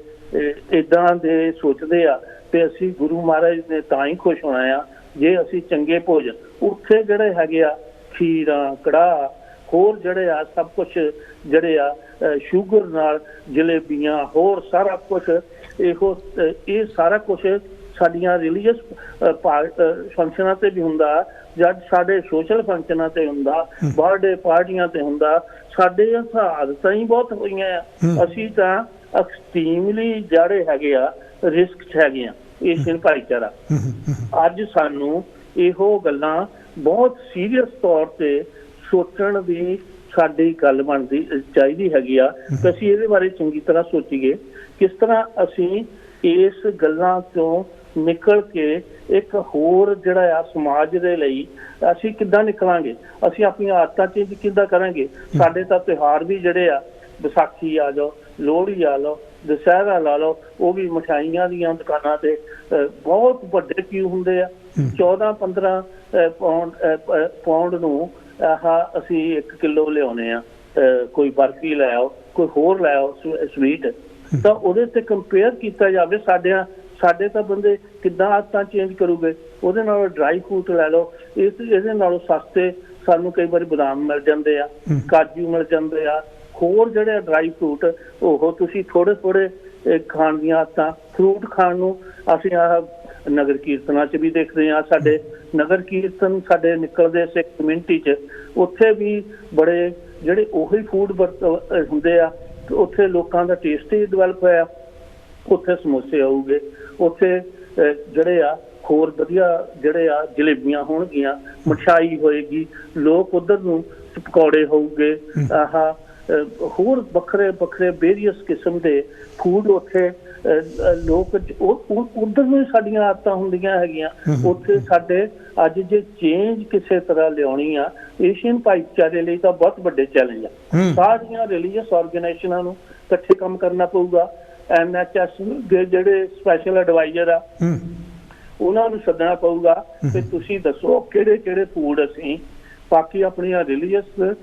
ਇੱਦਾਂ ਦੇ ਸੋਚਦੇ ਆ ਤੇ ਅਸੀਂ ਗੁਰੂ ਮਹਾਰਾਜ ਨੇ ਤਾਂ ਹੀ ਖੁਸ਼ ਹੋਣਾ ਆ ਜੇ ਅਸੀਂ ਚੰਗੇ ਭੋਜਨ ਉੱਥੇ ਜਿਹੜੇ ਹੈਗੇ ਆ, ਖੀਰਾਂ, ਕੜਾਹ, ਹੋਰ ਜਿਹੜੇ ਆ ਸਭ ਕੁਛ ਜਿਹੜੇ ਆ ਸ਼ੂਗਰ ਨਾਲ ਜਲੇਬੀਆਂ, ਹੋਰ ਸਾਰਾ ਕੁਛ ਇਹ ਸਾਰਾ ਕੁਛ ਸਾਡੀਆਂ ਰਿਲੀਜੀਅਸ ਫੰਕਸ਼ਨਾਂ ਤੇ ਵੀ ਹੁੰਦਾ, ਜਦ ਸਾਡੇ ਸੋਸ਼ਲ ਫੰਕਸ਼ਨਾਂ ਤੇ ਹੁੰਦਾ, ਬਰਥਡੇ ਪਾਰਟੀਆਂ ਤੇ ਹੁੰਦਾ। ਸਾਡੇ ਆਦਤਾਂ ਹੀ ਬਹੁਤ ਹੋਈਆਂ ਆ, ਅਸੀਂ ਤਾਂ ਐਕਸਟ੍ਰੀਮਲੀ ਜਿਹੜੇ ਹੈਗੇ ਆ ਰਿਸਕ 'ਚ ਹੈਗੇ ਆ ਏਸ਼ੀਅਨ ਭਾਈਚਾਰਾ। ਅੱਜ ਸਾਨੂੰ ਇਹੋ ਗੱਲਾਂ ਬਹੁਤ ਸੀਰੀਅਸ ਤੌਰ ਤੇ ਸੋਚਣ ਦੀ ਸਾਡੀ ਗੱਲ ਬਣਦੀ ਚਾਹੀਦੀ ਹੈਗੀ ਆ ਕਿ ਅਸੀਂ ਇਹਦੇ ਬਾਰੇ ਚੰਗੀ ਤਰ੍ਹਾਂ ਸੋਚੀਏ, ਕਿਸ ਤਰ੍ਹਾਂ ਅਸੀਂ ਇਸ ਗੱਲਾਂ ਤੋਂ ਨਿਕਲ ਕੇ ਇੱਕ ਹੋਰ ਜਿਹੜਾ ਆ ਸਮਾਜ ਦੇ ਲਈ ਅਸੀਂ ਕਿੱਦਾਂ ਨਿਕਲਾਂਗੇ, ਅਸੀਂ ਆਪਣੀਆਂ ਆਦਤਾਂ ਚੇਂਜ ਕਿੱਦਾਂ ਕਰਾਂਗੇ। ਸਾਡੇ ਤਾਂ ਤਿਉਹਾਰ ਵੀ ਜਿਹੜੇ ਆ, ਵਿਸਾਖੀ ਆ ਜਾਓ, ਲੋਹੜੀ ਆ ਲਓ, ਦੁਸਹਿਰਾ ਲਾ ਲਓ, ਉਹ ਵੀ ਮਿਠਾਈਆਂ ਦੀਆਂ ਦੁਕਾਨਾਂ ਤੇ ਬਹੁਤ ਵੱਡੇ ਕਿਊ ਹੁੰਦੇ ਆ। 14-15 ਪੌਂਡ ਨੂੰ ਆਹ ਅਸੀਂ 1 ਕਿਲੋ ਲਿਆਉਂਦੇ ਆ, ਕੋਈ ਬਰਫੀ ਲੈ ਆਓ, ਕੋਈ ਹੋਰ ਲੈ ਆਓ ਸਵੀਟ, ਤਾਂ ਉਹਦੇ ਤੇ ਕੰਪੇਅਰ ਕੀਤਾ ਜਾਵੇ ਸਾਡੇ ਤਾਂ ਬੰਦੇ ਕਿੱਦਾਂ ਆਦਤਾਂ ਚੇਂਜ ਕਰੂਗੇ। ਉਹਦੇ ਨਾਲ ਡਰਾਈ ਫਰੂਟ ਲੈ ਲਓ, ਇਹਦੇ ਨਾਲੋਂ ਸਸਤੇ ਸਾਨੂੰ ਕਈ ਵਾਰੀ ਬਦਾਮ ਮਿਲ ਜਾਂਦੇ ਆ, ਕਾਜੂ ਮਿਲ ਜਾਂਦੇ ਆ, ਹੋਰ ਜਿਹੜੇ ਡਰਾਈ ਫਰੂਟ ਉਹ ਤੁਸੀਂ ਥੋੜੇ ਖਾਣ ਦੀਆਂ ਆਦਤਾਂ। ਫਰੂਟ ਖਾਣ ਨੂੰ ਅਸੀਂ ਆਹ ਨਗਰ ਕੀਰਤਨਾਂ 'ਚ ਵੀ ਦੇਖਦੇ ਹਾਂ, ਸਾਡੇ ਨਗਰ ਕੀਰਤਨ ਸਾਡੇ ਨਿਕਲਦੇ ਸਿੱਖ ਕਮਿਊਨਿਟੀ 'ਚ, ਉੱਥੇ ਵੀ ਬੜੇ ਜਿਹੜੇ ਉਹੀ ਫੂਡ ਹੁੰਦੇ ਆ, ਉੱਥੇ ਲੋਕਾਂ ਦਾ ਟੇਸਟ ਹੀ ਡਿਵੈਲਪ ਹੋਇਆ। ਉੱਥੇ ਸਮੋਸੇ ਆਊਗੇ, ਉੱਥੇ ਜਿਹੜੇ ਆ ਹੋਰ ਵਧੀਆ ਜਿਹੜੇ ਆ ਜਲੇਬੀਆਂ ਹੋਣਗੀਆਂ, ਮਠਿਆਈ ਹੋਏਗੀ, ਲੋਕ ਉੱਧਰ ਨੂੰ ਪਕੌੜੇ ਹੋਊਗੇ, ਆਹ ਹੋਰ ਵੱਖਰੇ ਵੇਰੀਅਸ ਕਿਸਮ ਦੇ ਫੂਡ ਉੱਥੇ ਲੋਕ ਉੱਧਰ ਨੂੰ ਸਾਡੀਆਂ ਆਦਤਾਂ ਹੁੰਦੀਆਂ ਹੈਗੀਆਂ। ਉੱਥੇ ਸਾਡੇ ਅੱਜ ਜੇ ਚੇਂਜ ਕਿਸੇ ਤਰ੍ਹਾਂ ਲਿਆਉਣੀ ਆ, ਏਸ਼ੀਅਨ ਭਾਈਚਾਰੇ ਲਈ ਤਾਂ ਬਹੁਤ ਵੱਡੇ ਚੈਲੰਜ ਆ। ਸਾਰੀਆਂ ਰਿਲੀਜੀਅਸ ਆਰਗੇਨਾਈਜੇਸ਼ਨਾਂ ਨੂੰ ਇਕੱਠੇ ਕੰਮ ਕਰਨਾ ਪਊਗਾ। NHS ਦੇ ਜਿਹੜੇ ਸਪੈਸ਼ਲ ਐਡਵਾਈਜ਼ਰ ਆ ਉਹਨਾਂ ਨੂੰ ਸੱਦਣਾ ਪਊਗਾ ਕਿ ਤੁਸੀਂ ਦੱਸੋ ਕਿਹੜੇ ਫੂਡ ਅਸੀਂ ਬਾਕੀ ਆਪਣੀਆਂ ਰਿਲੀਜੀਅਸ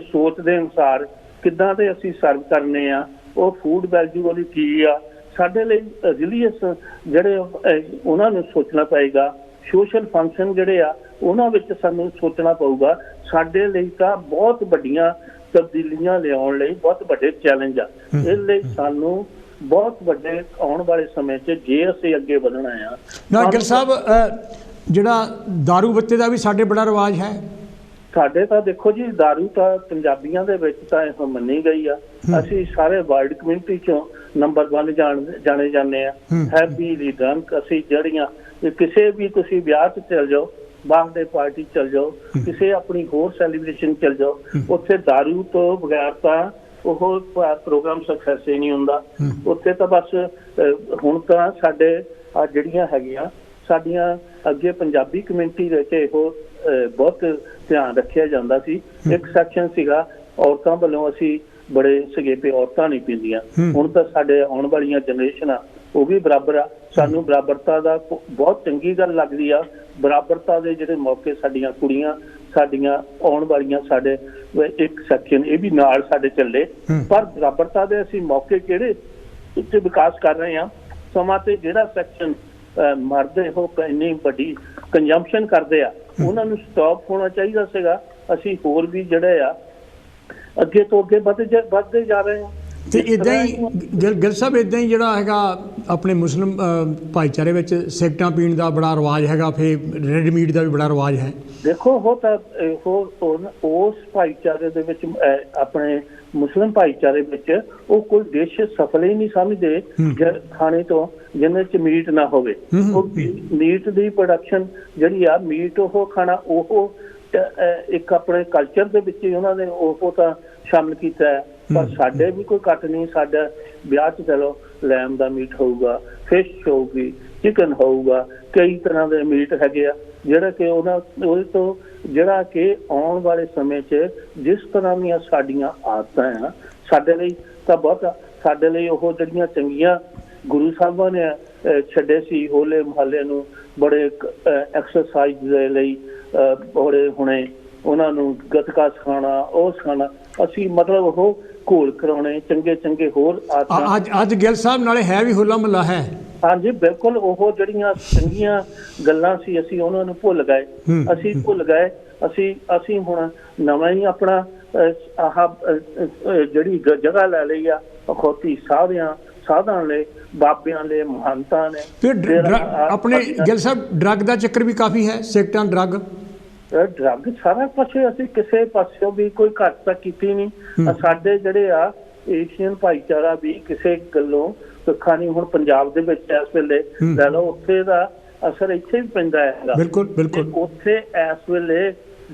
ਸੋਚ ਦੇ ਅਨੁਸਾਰ ਕਿੱਦਾਂ ਦੇ ਅਸੀਂ ਸਰਵ ਕਰਨੇ ਆ, ਉਹ ਫੂਡ ਵੈਲਿਊ ਵਾਲੀ ਕੀ ਆ ਸਾਡੇ ਲਈ। ਰਿਲੀਜੀਅਸ ਜਿਹੜੇ ਉਹਨਾਂ ਨੂੰ ਸੋਚਣਾ ਪਏਗਾ। ਸੋਸ਼ਲ ਫੰਕਸ਼ਨ ਜਿਹੜੇ ਆ ਉਹਨਾਂ ਵਿੱਚ ਸਾਨੂੰ ਸੋਚਣਾ ਪਊਗਾ। ਸਾਡੇ ਲਈ ਤਾਂ ਬਹੁਤ ਵੱਡੀਆਂ ਤਬਦੀਲੀਆਂ ਲਿਆਉਣ ਲਈ ਬਹੁਤ ਵੱਡੇ ਚੈਲੰਜ ਆ। ਇਸ ਲਈ ਸਾਨੂੰ ਬਹੁਤ ਵੱਡੇ ਆਉਣ ਵਾਲੇ ਸਮੇਂ 'ਚ ਜੇ ਅਸੀਂ ਅੱਗੇ ਵਧਣਾ ਆ। ਗਿੱਲ ਸਾਹਿਬ, ਜਿਹੜਾ ਦਾਰੂ ਬੱਤੇ ਦਾ ਵੀ ਸਾਡੇ ਬੜਾ ਰਿਵਾਜ ਹੈ। ਸਾਡੇ ਤਾਂ ਦੇਖੋ ਜੀ, ਦਾਰੂ ਤਾਂ ਪੰਜਾਬੀਆਂ ਦੇ ਵਿੱਚ ਤਾਂ ਇਹ ਮੰਨੀ ਗਈ ਆ। ਅਸੀਂ ਸਾਰੇ ਵਰਲਡ ਕਮਿਊਨਿਟੀ 'ਚੋਂ ਨੰਬਰ 1 ਜਾਣੇ ਜਾਂਦੇ ਆ। ਹੈਵੀਲੀ ਡਰੰਕ ਅਸੀਂ ਜਿਹੜੀਆਂ ਕਿਸੇ ਵੀ ਤੁਸੀਂ ਵਿਆਹ 'ਚ ਚਲ ਜਾਓ, ਬਰਥਡੇ ਪਾਰਟੀ ਚਲ ਜਾਓ, ਕਿਸੇ ਆਪਣੀ ਹੋਰ ਸੈਲੀਬ੍ਰੇਸ਼ਨ ਚਲ ਜਾਓ, ਉੱਥੇ ਦਾਰੂ ਤੋਂ ਬਗੈਰ ਤਾਂ ਉਹ ਪ੍ਰੋਗਰਾਮ ਸਕਸੈਸ ਹੀ ਨਹੀਂ ਹੁੰਦਾ। ਉੱਥੇ ਤਾਂ ਬਸ ਹੁਣ ਤਾਂ ਸਾਡੇ ਆ ਜਿਹੜੀਆਂ ਹੈਗੀਆਂ ਸਾਡੀਆਂ ਅੱਗੇ ਪੰਜਾਬੀ ਕਮਿਊਨਿਟੀ ਵਿੱਚ ਇਹੋ ਬਹੁਤ ਧਿਆਨ ਰੱਖਿਆ ਜਾਂਦਾ ਸੀ। ਇੱਕ ਸੈਕਸ਼ਨ ਸੀਗਾ ਔਰਤਾਂ ਵੱਲੋਂ, ਅਸੀਂ ਬੜੇ ਸਗੇਪੇ ਔਰਤਾਂ ਨਹੀਂ ਪੀਂਦੀਆਂ। ਹੁਣ ਤਾਂ ਸਾਡੇ ਆਉਣ ਵਾਲੀਆਂ ਜਨਰੇਸ਼ਨਾਂ ਉਹ ਵੀ ਬਰਾਬਰ ਆ। ਸਾਨੂੰ ਬਰਾਬਰਤਾ ਦਾ ਬਹੁਤ ਚੰਗੀ ਗੱਲ ਲੱਗਦੀ ਆ। ਬਰਾਬਰਤਾ ਦੇ ਜਿਹੜੇ ਮੌਕੇ ਸਾਡੀਆਂ ਕੁੜੀਆਂ ਸਾਡੀਆਂ ਆਉਣ ਵਾਲੀਆਂ, ਸਾਡੇ ਇੱਕ ਸੈਕਸ਼ਨ ਇਹ ਵੀ ਨਾਲ ਸਾਡੇ ਚੱਲੇ। ਪਰ ਬਰਾਬਰਤਾ ਦੇ ਅਸੀਂ ਮੌਕੇ ਕਿਹੜੇ ਉੱਤੇ ਵਿਕਾਸ ਕਰ ਰਹੇ ਹਾਂ। ਸਮਾਂ ਤੇ ਜਿਹੜਾ ਸੈਕਸ਼ਨ ਮਰਦ ਉਹ ਇੰਨੀ ਵੱਡੀ ਕੰਜੰਪਸ਼ਨ ਕਰਦੇ ਆ, ਉਹਨਾਂ ਨੂੰ ਸਟਾਪ ਹੋਣਾ ਚਾਹੀਦਾ ਸੀਗਾ। ਅਸੀਂ ਹੋਰ ਵੀ ਜਿਹੜੇ ਆ ਅੱਗੇ ਤੋਂ ਅੱਗੇ ਵੱਧਦੇ ਜਾ ਰਹੇ ਹਾਂ। ਤੇ ਇੱਦਾਂ ਹੀ ਗਿੱਲ ਸਾਹਿਬ, ਇੱਦਾਂ ਹੀ ਜਿਹੜਾ ਹੈਗਾ ਆਪਣੇ ਮੁਸਲਿਮ ਭਾਈਚਾਰੇ ਵਿੱਚ ਸਿਗਰਟਾਂ ਪੀਣ ਦਾ ਬੜਾ ਰਿਵਾਜ ਹੈਗਾ, ਫਿਰ ਰੈੱਡ ਮੀਟ ਦਾ ਵੀ ਬੜਾ ਰਿਵਾਜ ਹੈ। ਦੇਖੋ ਉਹ ਤਾਂ ਉਸ ਭਾਈਚਾਰੇ ਦੇ ਵਿੱਚ ਆਪਣੇ ਮੁਸਲਿਮ ਭਾਈਚਾਰੇ ਵਿੱਚ ਉਹ ਕੋਈ ਡਿਸ਼ ਸਫਲ ਹੀ ਨਹੀਂ ਸਮਝਦੇ ਖਾਣੇ ਤੋਂ ਜਿਹਦੇ ਚ ਮੀਟ ਨਾ ਹੋਵੇ। ਉਹ ਮੀਟ ਦੀ ਪ੍ਰੋਡਕਸ਼ਨ ਜਿਹੜੀ ਆ, ਮੀਟ ਉਹ ਖਾਣਾ ਉਹ ਇੱਕ ਆਪਣੇ ਕਲਚਰ ਦੇ ਵਿੱਚ ਹੀ ਉਹਨਾਂ ਨੇ ਉਹ ਤਾਂ ਸ਼ਾਮਿਲ ਕੀਤਾ ਹੈ। ਪਰ ਸਾਡੇ ਵੀ ਕੋਈ ਘੱਟ ਨਹੀਂ। ਸਾਡਾ ਵਿਆਹ 'ਚ ਚਲੋ ਲੈਮ ਦਾ ਮੀਟ ਹੋਊਗਾ, ਫਿਸ਼ ਹੋਊਗੀ, ਚਿਕਨ ਹੋਊਗਾ, ਕਈ ਤਰ੍ਹਾਂ ਦੇ ਮੀਟ ਹੈਗੇ ਆ ਜਿਹੜਾ ਕਿ ਉਹਦੇ ਤੋਂ ਜਿਹੜਾ ਕਿ ਆਉਣ ਵਾਲੇ ਸਮੇਂ 'ਚ ਜਿਸ ਤਰ੍ਹਾਂ ਦੀਆਂ ਸਾਡੀਆਂ ਆਦਤਾਂ ਆ, ਸਾਡੇ ਲਈ ਤਾਂ ਬਹੁਤ ਆ। ਸਾਡੇ ਲਈ ਉਹ ਜਿਹੜੀਆਂ ਚੰਗੀਆਂ ਗੁਰੂ ਸਾਹਿਬਾਂ ਨੇ ਛੱਡੇ ਸੀ ਹੋਲੇ ਮਹੱਲੇ ਨੂੰ, ਬੜੇ ਐਕਸਰਸਾਈਜ਼ ਦੇ ਲਈ ਬੜੇ ਹੁਣੇ ਉਹਨਾਂ ਨੂੰ ਗੱਤਕਾ ਸਿਖਾਉਣਾ, ਉਹ ਸਿਖਾਉਣਾ, ਅਸੀਂ ਮਤਲਬ ਉਹ ਘੋਲ ਕਰਾਉਣੇ ਚੰਗੇ ਚੰਗੇ ਹੋਰ ਆਦਤਾਂ। ਅੱਜ ਗਿੱਲ ਸਾਹਿਬ ਨਾਲੇ ਹੈ ਵੀ ਹੋਲਾ ਮਹੱਲਾ ਹੈ। ਹਾਂਜੀ ਬਿਲਕੁਲ, ਉਹ ਜਿਹੜੀਆਂ ਚੰਗੀਆਂ ਗੱਲਾਂ ਸੀ ਅਸੀਂ ਉਹਨਾਂ ਨੂੰ ਭੁੱਲ ਗਏ। ਅਸੀਂ ਹੁਣ ਨਵਾਂ ਹੀ ਆਪਣਾ ਆਹ ਜਿਹੜੀ ਜਗ੍ਹਾ ਲੈ ਲਈ ਆ ਅਖੌਤੀ ਸਾਧਾਂ ਲਈ, ਬਾਬਿਆਂ ਲਈ, ਮਹੰਤਾਂ ਨੇ। ਆਪਣੇ ਗਿੱਲ ਸਾਹਿਬ ਡਰੱਗ ਦਾ ਚੱਕਰ ਵੀ ਕਾਫੀ ਹੈ, ਸਿਗਰਟਾਂ, ਡਰੱਗ ਸਾਰਾ ਕੁਛ ਅਸੀਂ ਕਿਸੇ ਪਾਸਿਓਂ ਵੀ ਕੋਈ ਘੱਟ ਤਾਂ ਕੀਤੀ ਨਹੀਂ। ਸਾਡੇ ਜਿਹੜੇ ਆ ਏਸ਼ੀਅਨ ਭਾਈਚਾਰਾ ਵੀ ਕਿਸੇ ਗੱਲੋਂ ਸੁੱਖਾ ਨਹੀਂ। ਹੁਣ ਪੰਜਾਬ ਦੇ ਵਿੱਚ ਇਸ ਵੇਲੇ ਲੈ ਲਓ, ਉੱਥੇ ਦਾ ਅਸਰ ਇੱਥੇ ਵੀ ਪੈਂਦਾ ਹੈਗਾ। ਬਿਲਕੁਲ ਉੱਥੇ ਇਸ ਵੇਲੇ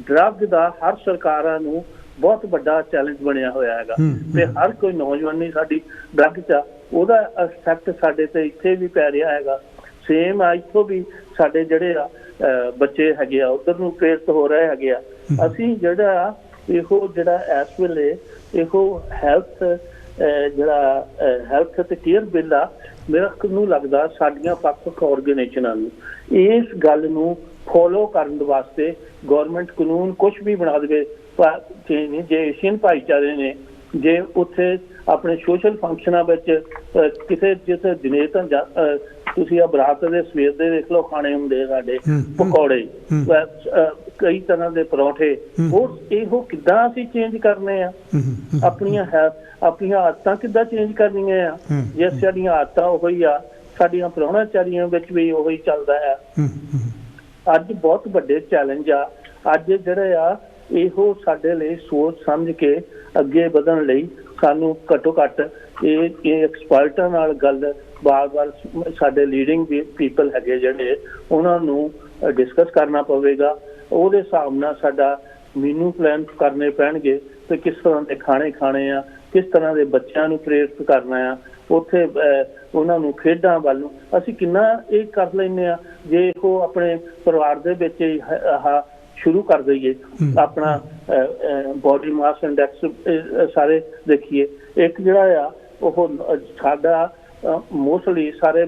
ਡਰੱਗ ਦਾ ਹਰ ਸਰਕਾਰਾਂ ਨੂੰ ਬਹੁਤ ਵੱਡਾ ਚੈਲੰਜ ਬਣਿਆ ਹੋਇਆ ਹੈਗਾ ਤੇ ਹਰ ਕੋਈ ਨੌਜਵਾਨੀ ਸਾਡੀ ਡਰੱਗ 'ਚ ਉਹਦਾ ਇਫੈਕਟ ਸਾਡੇ ਤੇ ਇੱਥੇ ਵੀ ਪੈ ਰਿਹਾ ਹੈਗਾ। ਸੇਮ ਆ ਇੱਥੋਂ ਵੀ ਸਾਡੇ ਜਿਹੜੇ ਆ ਬੱਚੇ ਹੈਗੇ ਆ ਉੱਧਰ ਨੂੰ ਪ੍ਰੇਰਿਤ ਹੋ ਰਹੇ ਹੈਗੇ ਆ। ਅਸੀਂ ਜਿਹੜਾ ਇਸ ਵੇਲੇ ਇਹੋ ਹੈਲਥ ਤੇ ਕੇਅਰ ਬਿੱਲ ਆ, ਮੈਨੂੰ ਲੱਗਦਾ ਸਾਡੀਆਂ ਵੱਖ-ਵੱਖ ਆਰਗੇਨਾਈਜੇਸ਼ਨਾਂ ਨੂੰ ਇਸ ਗੱਲ ਨੂੰ ਫੋਲੋ ਕਰਨ ਵਾਸਤੇ ਗੌਰਮੈਂਟ ਕਾਨੂੰਨ ਕੁਛ ਵੀ ਬਣਾ ਦੇਵੇ। ਜੇ ਏਸ਼ੀਅਨ ਭਾਈਚਾਰੇ ਨੇ ਜੇ ਉੱਥੇ ਆਪਣੇ ਸੋਸ਼ਲ ਫੰਕਸ਼ਨਾਂ ਵਿੱਚ ਕਿਤੇ ਜਿੱਥੇ ਦਿਨੇ ਤਾਂ ਤੁਸੀਂ ਆ ਬਰਾਤ ਦੇ ਸਵੇਰ ਦੇ ਦੇਖ ਲਓ ਖਾਣੇ ਹੁੰਦੇ ਸਾਡੇ ਪਕੌੜੇ, ਕਈ ਤਰ੍ਹਾਂ ਦੇ ਪਰੌਂਠੇ, ਉਹ ਇਹੋ ਕਿੱਦਾਂ ਅਸੀਂ ਚੇਂਜ ਕਰਨੇ ਆ? ਆਪਣੀਆਂ ਆਦਤਾਂ ਕਿੱਦਾਂ ਚੇਂਜ ਕਰਨੀਆਂ ਆ? ਜੇ ਸਾਡੀਆਂ ਆਦਤਾਂ ਉਹੀ ਆ, ਸਾਡੀਆਂ ਪ੍ਰਾਹੁਣਾਚਾਰੀਆਂ ਵਿੱਚ ਵੀ ਉਹੀ ਚੱਲਦਾ ਹੈ। ਅੱਜ ਬਹੁਤ ਵੱਡੇ ਚੈਲੰਜ ਆ। ਅੱਜ ਜਿਹੜੇ ਆ ਇਹੋ ਸਾਡੇ ਲਈ ਸੋਚ ਸਮਝ ਕੇ ਅੱਗੇ ਵਧਣ ਲਈ ਸਾਨੂੰ ਘੱਟੋ ਘੱਟ ਇਹ ਐਕਸਪਰਟਾਂ ਨਾਲ ਗੱਲ ਬਾਰ-ਬਾਰ ਸਾਡੇ ਲੀਡਿੰਗ ਪੀਪਲ ਹੈਗੇ ਜਿਹੜੇ ਉਹਨਾਂ ਨੂੰ ਡਿਸਕਸ ਕਰਨਾ ਪਵੇਗਾ। ਉਹਦੇ ਹਿਸਾਬ ਨਾਲ ਸਾਡਾ ਮੀਨੂ ਪਲਾਨ ਕਰਨੇ ਪੈਣਗੇ ਤੇ ਕਿਸ ਤਰ੍ਹਾਂ ਦੇ ਖਾਣੇ ਆ, ਕਿਸ ਤਰ੍ਹਾਂ ਦੇ ਬੱਚਿਆਂ ਨੂੰ ਪ੍ਰੇਰਿਤ ਕਰਨਾ ਆ, ਉੱਥੇ ਉਹਨਾਂ ਨੂੰ ਖੇਡਾਂ ਵੱਲ ਨੂੰ ਅਸੀਂ ਕਿੰਨਾ ਇਹ ਕਰ ਲੈਂਦੇ ਆ। ਜੇ ਉਹ ਆਪਣੇ ਪਰਿਵਾਰ ਦੇ ਵਿੱਚ ਆਹ ਸ਼ੁਰੂ ਕਰ ਦਈਏ ਆਪਣਾ ਬੋਡੀ ਮਾਸ ਇੰਡੈਕਸ ਸਾਰੇ ਦੇਖੀਏ, ਇੱਕ ਜਿਹੜਾ ਆ ਉਹ ਸਾਡਾ ਮੋਸਟਲੀ ਸਾਰੇ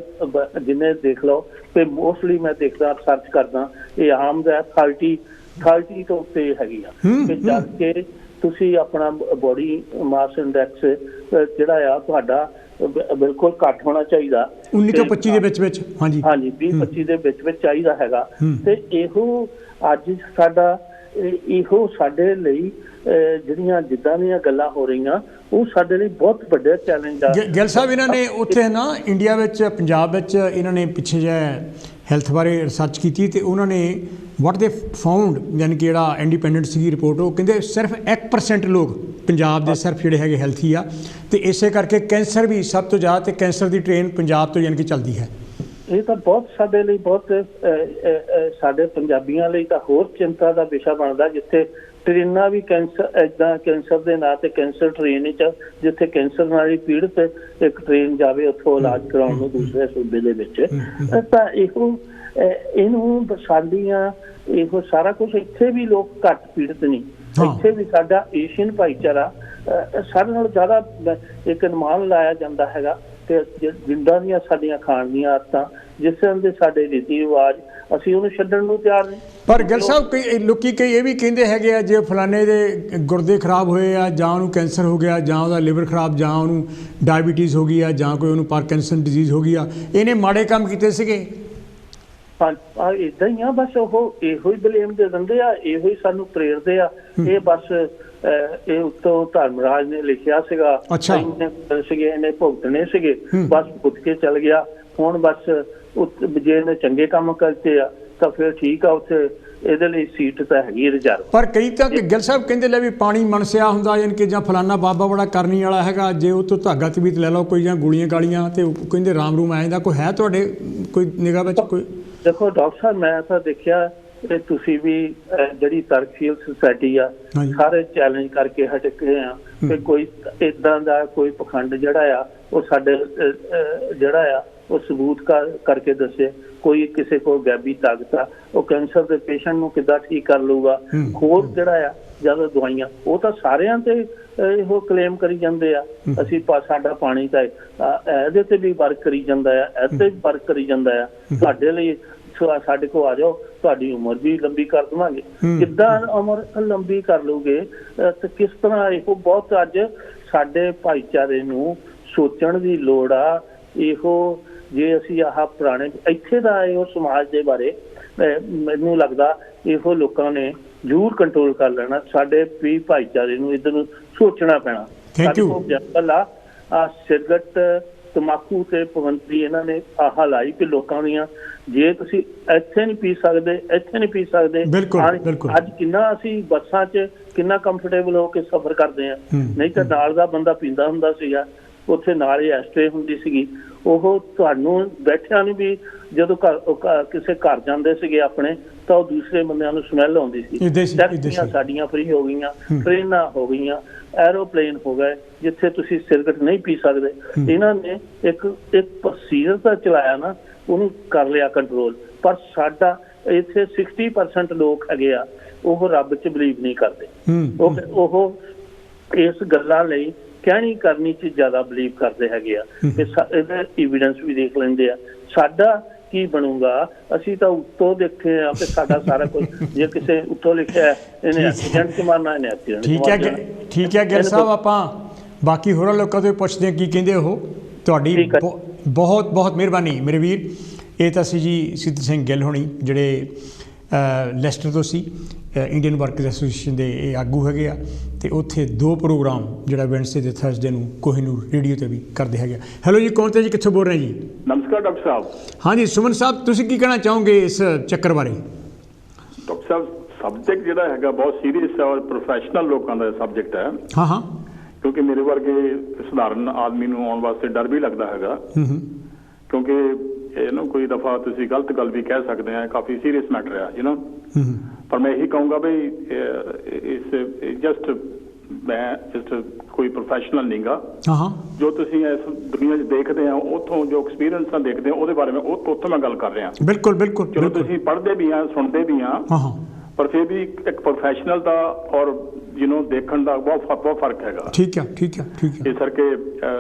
ਜਿੰਨੇ ਦੇਖ ਲਓ ਤੇ ਮੋਸਟਲੀ ਮੈਂ ਦੇਖਦਾ ਸਰਚ ਕਰਦਾ ਇਹ ਆਮ ਦਾ 30 ਤੋਂ ਉੱਤੇ ਹੈਗੀ ਆ। ਤੇ ਜਦ ਕਿ ਤੁਸੀਂ ਆਪਣਾ ਬੋਡੀ ਮਾਸ ਇੰਡੈਕਸ ਜਿਹੜਾ ਆ ਤੁਹਾਡਾ ਬਿਲਕੁਲ ਘੱਟ ਹੋਣਾ ਚਾਹੀਦਾ 19 ਤੋਂ 25 ਦੇ ਵਿੱਚ। ਹਾਂਜੀ 20-25 ਦੇ ਵਿੱਚ ਚਾਹੀਦਾ ਹੈਗਾ। ਤੇ ਇਹੋ ਅੱਜ ਸਾਡਾ ਇਹੋ ਸਾਡੇ ਲਈ ਜਿਹੜੀਆਂ ਜਿੱਦਾਂ ਦੀਆਂ ਗੱਲਾਂ ਹੋ ਰਹੀਆਂ ਉਹ ਸਾਡੇ ਲਈ ਬਹੁਤ ਵੱਡਾ ਚੈਲੰਜ ਆ। ਗਿੱਲ ਸਾਹਿਬ ਇਹਨਾਂ ਨੇ ਉੱਥੇ ਨਾ ਇੰਡੀਆ ਵਿੱਚ ਪੰਜਾਬ ਵਿੱਚ ਇਹਨਾਂ ਨੇ ਪਿੱਛੇ ਜਿਹੇ ਹੈਲਥ ਬਾਰੇ ਰਿਸਰਚ ਕੀਤੀ ਤੇ ਉਹਨਾਂ ਨੇ ਵਾਟ ਦੇ ਫਾਊਂਡ ਯਾਨੀ ਕਿ ਜਿਹੜਾ ਇੰਡੀਪੈਂਡੈਂਟ ਸੀਗੀ ਰਿਪੋਰਟ, ਉਹ ਕਹਿੰਦੇ ਸਿਰਫ 1% ਲੋਕ ਪੰਜਾਬ ਦੇ ਸਿਰਫ ਜਿਹੜੇ ਹੈਗੇ ਹੈਲਥੀ ਆ ਤੇ ਇਸੇ ਕਰਕੇ ਕੈਂਸਰ ਵੀ ਸਭ ਤੋਂ ਜ਼ਿਆਦਾ ਤੇ ਕੈਂਸਰ ਦੀ ਟ੍ਰੇਨ ਪੰਜਾਬ ਤੋਂ ਯਾਨੀ ਕਿ ਚੱਲਦੀ ਹੈ। ਇਹ ਤਾਂ ਬਹੁਤ ਸਾਡੇ ਲਈ ਬਹੁਤ ਸਾਡੇ ਪੰਜਾਬੀਆਂ ਲਈ ਤਾਂ ਹੋਰ ਚਿੰਤਾ ਦਾ ਵਿਸ਼ਾ ਬਣਦਾ ਜਿੱਥੇ ਟ੍ਰੇਨਾਂ ਵੀ ਕੈਂਸਰ ਦੇ ਨਾਂ ਤੇ ਕੈਂਸਰ ਟ੍ਰੇਨ 'ਚ ਜਿੱਥੇ ਕੈਂਸਰ ਨਾਲ ਹੀ ਪੀੜਤ ਇੱਕ ਟ੍ਰੇਨ ਜਾਵੇ ਉੱਥੋਂ ਇਲਾਜ ਕਰਾਉਣ ਨੂੰ ਦੂਸਰੇ ਸੂਬੇ ਦੇ ਵਿੱਚ। ਤਾਂ ਇਹਨੂੰ ਸਾਡੀਆਂ ਇਹੋ ਸਾਰਾ ਕੁਛ ਇੱਥੇ ਵੀ ਲੋਕ ਘੱਟ ਪੀੜਤ ਨਹੀਂ। ਇੱਥੇ ਵੀ ਸਾਡਾ ਏਸ਼ੀਅਨ ਭਾਈਚਾਰਾ ਸਾਡੇ ਨਾਲੋਂ ਜ਼ਿਆਦਾ ਇੱਕ ਅਨੁਮਾਨ ਲਾਇਆ ਜਾਂਦਾ ਹੈਗਾ ਤੇ ਜਿੰਦਾਂ ਦੀਆਂ ਸਾਡੀਆਂ ਖਾਣ ਦੀਆਂ ਆਦਤਾਂ ਜਿਸ ਤਰ੍ਹਾਂ ਦੇ ਸਾਡੇ ਰੀਤੀ ਰਿਵਾਜ ਅਸੀਂ ਉਹਨੂੰ ਛੱਡਣ ਨੂੰ ਤਿਆਰ ਨਹੀਂ। ਪਰ ਗਿੱਲ ਸਾਹਿਬ ਕਈ ਲੋਕੀ ਇਹ ਵੀ ਕਹਿੰਦੇ ਹੈਗੇ ਆ ਜੇ ਫਲਾਣੇ ਦੇ ਗੁਰਦੇ ਖਰਾਬ ਹੋਏ ਆ ਜਾਂ ਉਹਨੂੰ ਕੈਂਸਰ ਹੋ ਗਿਆ ਜਾਂ ਉਹਦਾ ਲਿਵਰ ਖਰਾਬ ਜਾਂ ਉਹਨੂੰ ਡਾਇਬੀਟੀਜ਼ ਹੋ ਗਈ ਆ ਜਾਂ ਕੋਈ ਉਹਨੂੰ ਪਾਰਕਿੰਸਨ ਡਿਜ਼ੀਜ਼ ਹੋ ਗਈ ਆ, ਇਹਨੇ ਮਾੜੇ ਕੰਮ ਕੀਤੇ ਸੀਗੇ। ਏਦਾਂ ਹੀ ਆ, ਬਸ ਉਹ ਇਹੋ ਹੀ ਬਲੇਮ ਦੇ ਦਿੰਦੇ ਆ, ਇਹੋ ਹੀ ਸਾਨੂੰ ਪ੍ਰੇਰਦੇ ਆ। ਇਹ ਬਸ ਇਹ ਉੱਤੋਂ ਧਰਮਰਾਜ ਨੇ ਲਿਖਿਆ ਸੀਗਾ ਸੀਗੇ ਇਹਨੇ ਭੁਗਤਣੇ ਸੀਗੇ, ਬਸ ਭੁਗਤ ਕੇ ਚੱਲ ਗਿਆ। ਹੁਣ ਬਸ ਜੇ ਇਹਨੇ ਚੰਗੇ ਕੰਮ ਕਰਤੇ ਆ ਤਾਂ ਫਿਰ ਠੀਕ ਆ, ਉੱਥੇ ਇਹਦੇ ਲਈ ਸੀਟ ਤਾਂ ਹੈਗੀ ਰਿਜ਼ਰਵ। ਪਰ ਕਈ ਤਾਂ ਗਿੱਲ ਸਾਹਿਬ ਕਹਿੰਦੇ ਲੈ ਵੀ ਪਾਣੀ ਮਨਸਿਆ ਹੁੰਦਾ, ਯਾਨੀ ਕਿ ਜਾਂ ਫਲਾਨਾ ਬਾਬਾ ਬੜਾ ਕਰਨੀ ਵਾਲਾ ਹੈਗਾ, ਜੇ ਉਹ ਤੋਂ ਧਾਗਾ ਤਵੀਤ ਲੈ ਲਓ ਕੋਈ, ਜਾਂ ਗੋਲੀਆਂ ਗਾਲੀਆਂ, ਤੇ ਉਹ ਕਹਿੰਦੇ ਰਾਮ ਰੂਮ ਆ ਜਾਂਦਾ। ਕੋਈ ਹੈ ਤੁਹਾਡੇ ਕੋਈ ਨਿਗਾਹ ਵਿੱਚ ਕੋਈ? ਦੇਖੋ ਡਾਕਟਰ ਸਾਹਿਬ, ਮੈਂ ਤਾਂ ਦੇਖਿਆ ਕਿ ਤੁਸੀਂ ਵੀ ਜਿਹੜੀ ਤਰਕਸ਼ੀਲ ਸੁਸਾਇਟੀ ਆ, ਸਾਰੇ ਚੈਲੰਜ ਕਰਕੇ ਹਟਕੇ ਆ ਕਿ ਕੋਈ ਇੱਦਾਂ ਦਾ ਕੋਈ ਪਖੰਡ ਜਿਹੜਾ ਆ ਉਹ ਸਾਡੇ ਜਿਹੜਾ ਆ ਉਹ ਸਬੂਤ ਕਰਕੇ ਦੱਸੇ। ਕੋਈ ਕਿਸੇ ਕੋਲ ਗੈਬੀ ਤਾਕਤ ਆ, ਉਹ ਕੈਂਸਰ ਦੇ ਪੇਸ਼ੈਂਟ ਨੂੰ ਕਿੱਦਾਂ ਠੀਕ ਕਰ ਲਊਗਾ। ਹੋਰ ਜਿਹੜਾ ਆ ਜ਼ਿਆਦਾ ਦਵਾਈਆਂ, ਉਹ ਤਾਂ ਸਾਰਿਆਂ ਤੇ ਇਹੋ ਕਲੇਮ ਕਰੀ ਜਾਂਦੇ ਆ, ਅਸੀਂ ਸਾਡਾ ਪਾਣੀ ਤਾਂ ਇਹਦੇ ਤੇ ਵੀ ਵਰਕ ਕਰੀ ਜਾਂਦਾ ਆ, ਇਹਦੇ ਵੀ ਵਰਕ ਕਰੀ ਜਾਂਦਾ ਆ, ਸਾਡੇ ਲਈ ਸਾਡੇ ਕੋਲ ਆ ਜਾਓ, ਤੁਹਾਡੀ ਉਮਰ ਵੀ ਲੰਬੀ ਕਰ ਦੇਵਾਂਗੇ। ਕਿੱਦਾਂ ਉਮਰ ਲੰਬੀ ਕਰ ਲਓਗੇ ਤੇ ਕਿਸ ਤਰ੍ਹਾਂ? ਇਹੋ ਬਹੁਤ ਅੱਜ ਸਾਡੇ ਭਾਈਚਾਰੇ ਨੂੰ ਸੋਚਣ ਦੀ ਲੋੜ ਆ। ਇਹੋ ਜੇ ਅਸੀਂ ਆਹ ਪੁਰਾਣੇ ਇੱਥੇ ਦਾ ਇਹੋ ਸਮਾਜ ਦੇ ਬਾਰੇ ਮੈਨੂੰ ਲੱਗਦਾ ਇਹੋ ਲੋਕਾਂ ਨੇ ਜ਼ਰੂਰ ਕੰਟਰੋਲ ਕਰ ਲੈਣਾ। ਸਾਡੇ ਵੀ ਭਾਈਚਾਰੇ ਨੂੰ ਇੱਧਰ ਨੂੰ ਸੋਚਣਾ ਪੈਣਾ। ਸਾਡੇ ਕੋਲ ਐਗਜ਼ਾਮਪਲ ਆ ਸਿਗਰਟ, ਤੰਬਾਕੂ ਤੇ ਪਾਬੰਦੀ ਇਹਨਾਂ ਨੇ ਆਹ ਲਾਈ ਕਿ ਲੋਕਾਂ ਦੀਆਂ, ਜੇ ਤੁਸੀਂ ਇੱਥੇ ਨਹੀਂ ਪੀ ਸਕਦੇ, ਇੱਥੇ ਨਹੀਂ ਪੀ ਸਕਦੇ। ਅੱਜ ਕਿੰਨਾ ਅਸੀਂ ਬੱਸਾਂ 'ਚ ਕਿੰਨਾ ਕੰਫਰਟੇਬਲ ਹੋ ਕੇ ਸਫ਼ਰ ਕਰਦੇ ਹਾਂ। ਨਹੀਂ ਤਾਂ ਨਾਲ ਦਾ ਬੰਦਾ ਪੀਂਦਾ ਹੁੰਦਾ ਸੀਗਾ, ਉੱਥੇ ਨਾਲ ਹੀ ਐਸਟਰੇ ਹੁੰਦੀ ਸੀਗੀ। ਉਹ ਤੁਹਾਨੂੰ ਬੈਠਿਆਂ ਨੂੰ ਵੀ ਜਦੋਂ ਕਿਸੇ ਘਰ ਜਾਂਦੇ ਸੀਗੇ ਆਪਣੇ, ਤਾਂ ਉਹ ਦੂਸਰੇ ਬੰਦਿਆਂ ਨੂੰ ਸਮੈਲ ਆਉਂਦੀ ਸੀ। ਟੈਕਸੀਆਂ ਸਾਡੀਆਂ ਫ੍ਰੀ ਹੋ ਗਈਆਂ, ਟ੍ਰੇਨਾਂ ਹੋ ਗਈਆਂ, ਐਰੋਪਲੇਨ ਹੋ ਗਏ ਜਿੱਥੇ ਤੁਸੀਂ ਸਿਗਰਟ ਨਹੀਂ ਪੀ ਸਕਦੇ। ਇਹਨਾਂ ਨੇ ਇੱਕ ਪ੍ਰੋਸੀਜਰ ਤਾਂ ਚਲਾਇਆ ਨਾ, ਉਹਨੂੰ ਕਰ ਲਿਆ ਕੰਟਰੋਲ। ਪਰ ਸਾਡਾ ਇੱਥੇ 60% ਲੋਕ ਹੈਗੇ ਆ, ਉਹ ਰੱਬ 'ਚ ਬਿਲੀਵ ਨਹੀਂ ਕਰਦੇ। ਉਹ ਇਸ ਗੱਲਾਂ ਲਈ ਕਹਿਣੀ ਕਰਨੀ 'ਚ ਜ਼ਿਆਦਾ ਬਿਲੀਵ ਕਰਦੇ ਹੈਗੇ ਆ। ਇਹਦਾ ਐਵੀਡੈਂਸ ਵੀ ਦੇਖ ਲੈਂਦੇ ਆ। ਸਾਡਾ ਕੀ ਬਣੂਗਾ? ਅਸੀਂ ਤਾਂ ਉੱਤੋਂ ਦੇਖੇ ਆ ਕਿ ਸਾਡਾ ਸਾਰਾ ਕੁਝ, ਜੇ ਕਿਸੇ ਉੱਤੋਂ ਲਿਖਿਆ ਇਹਨੇ ਐਕਸੀਡੈਂਟ 'ਚ ਮਾਰਨਾ, ਇਹਨੇ ਐਕਸੀਡੈਂਟ 'ਚ ਮਾਰਨਾ। ਠੀਕ ਹੈ ਗਿੱਲ ਸਾਹਿਬ, ਆਪਾਂ ਬਾਕੀ ਹੋਰਾਂ ਲੋਕਾਂ ਤੋਂ ਪੁੱਛਦੇ ਹਾਂ ਕੀ ਕਹਿੰਦੇ ਉਹ। ਤੁਹਾਡੀ ਬਹੁਤ ਬਹੁਤ ਮਿਹਰਬਾਨੀ ਮੇਰੇ ਵੀਰ। ਇਹ ਤਾਂ ਸੀ ਜੀ ਸਿੱਧ ਸਿੰਘ ਗਿੱਲ ਹੋਣੀ, ਜਿਹੜੇ ਲੈਸਟਰ ਤੋਂ ਸੀ, ਇੰਡੀਅਨ ਵਰਕਰਸ ਐਸੋਸੀਏਸ਼ਨ ਦੇ ਇਹ ਆਗੂ ਹੈਗੇ ਆ, ਅਤੇ ਉੱਥੇ 2 ਪ੍ਰੋਗਰਾਮ ਜਿਹੜਾ ਵੈਨਸਡੇ ਤੇ ਥਰਸਡੇ ਨੂੰ ਕੋਹੀਨੂਰ ਰੇਡੀਓ 'ਤੇ ਵੀ ਕਰਦੇ ਹੈਗੇ। ਹੈਲੋ ਜੀ, ਕੌਣ ਤੇ ਜੀ, ਕਿੱਥੋਂ ਬੋਲ ਰਹੇ ਜੀ? ਨਮਸਕਾਰ ਡਾਕਟਰ ਸਾਹਿਬ। ਹਾਂਜੀ ਸੁਮਨ ਸਾਹਿਬ, ਤੁਸੀਂ ਕੀ ਕਹਿਣਾ ਚਾਹੋਗੇ ਇਸ ਚੱਕਰ ਬਾਰੇ? ਡਾਕਟਰ ਸਾਹਿਬ, ਸਬਜੈਕਟ ਜਿਹੜਾ ਹੈਗਾ ਬਹੁਤ ਸੀਰੀਅਸ ਹੈ ਔਰ ਪ੍ਰੋਫੈਸ਼ਨਲ ਲੋਕਾਂ ਦਾ ਸਬਜੈਕਟ ਹੈ। ਹਾਂ, ਕਿਉਂਕਿ ਮੇਰੇ ਵਰਗੇ ਸਧਾਰਨ ਆਦਮੀ ਨੂੰ ਆਉਣ ਵਾਸਤੇ ਡਰ ਵੀ ਲੱਗਦਾ ਹੈਗਾ, ਕਿਉਂਕਿ ਇਹਨੂੰ ਕੋਈ ਦਫਾ ਤੁਸੀਂ ਗਲਤ ਗੱਲ ਵੀ ਕਹਿ ਸਕਦੇ ਆ, ਕਾਫੀ ਸੀਰੀਅਸ ਮੈਟਰ ਆ ਪਰ ਮੈਂ ਇਹੀ ਕਹੂੰਗਾ ਵੀ ਜਸਟ ਕੋਈ ਪ੍ਰੋਫੈਸ਼ਨਲ ਨਹੀਂਗਾ। ਜੋ ਤੁਸੀਂ ਇਸ ਦੁਨੀਆ 'ਚ ਦੇਖਦੇ ਆ, ਉੱਥੋਂ ਜੋ ਐਕਸਪੀਰੀਅੰਸ ਨਾਲ ਦੇਖਦੇ ਆ, ਉਹਦੇ ਬਾਰੇ ਮੈਂ ਉੱਥੋਂ ਮੈਂ ਗੱਲ ਕਰ ਰਿਹਾ। ਬਿਲਕੁਲ ਬਿਲਕੁਲ। ਚਲੋ ਤੁਸੀਂ ਪੜ੍ਹਦੇ ਵੀ ਆ, ਸੁਣਦੇ ਵੀ ਆ, ਪਰ ਫਿਰ ਵੀ ਇੱਕ ਪ੍ਰੋਫੈਸ਼ਨਲ ਦਾ ਔਰ ਦੇਖਣ ਦਾ ਬਹੁਤ ਫਰਕ ਹੈਗਾ। ਠੀਕ ਹੈ। ਇਸ ਕਰਕੇ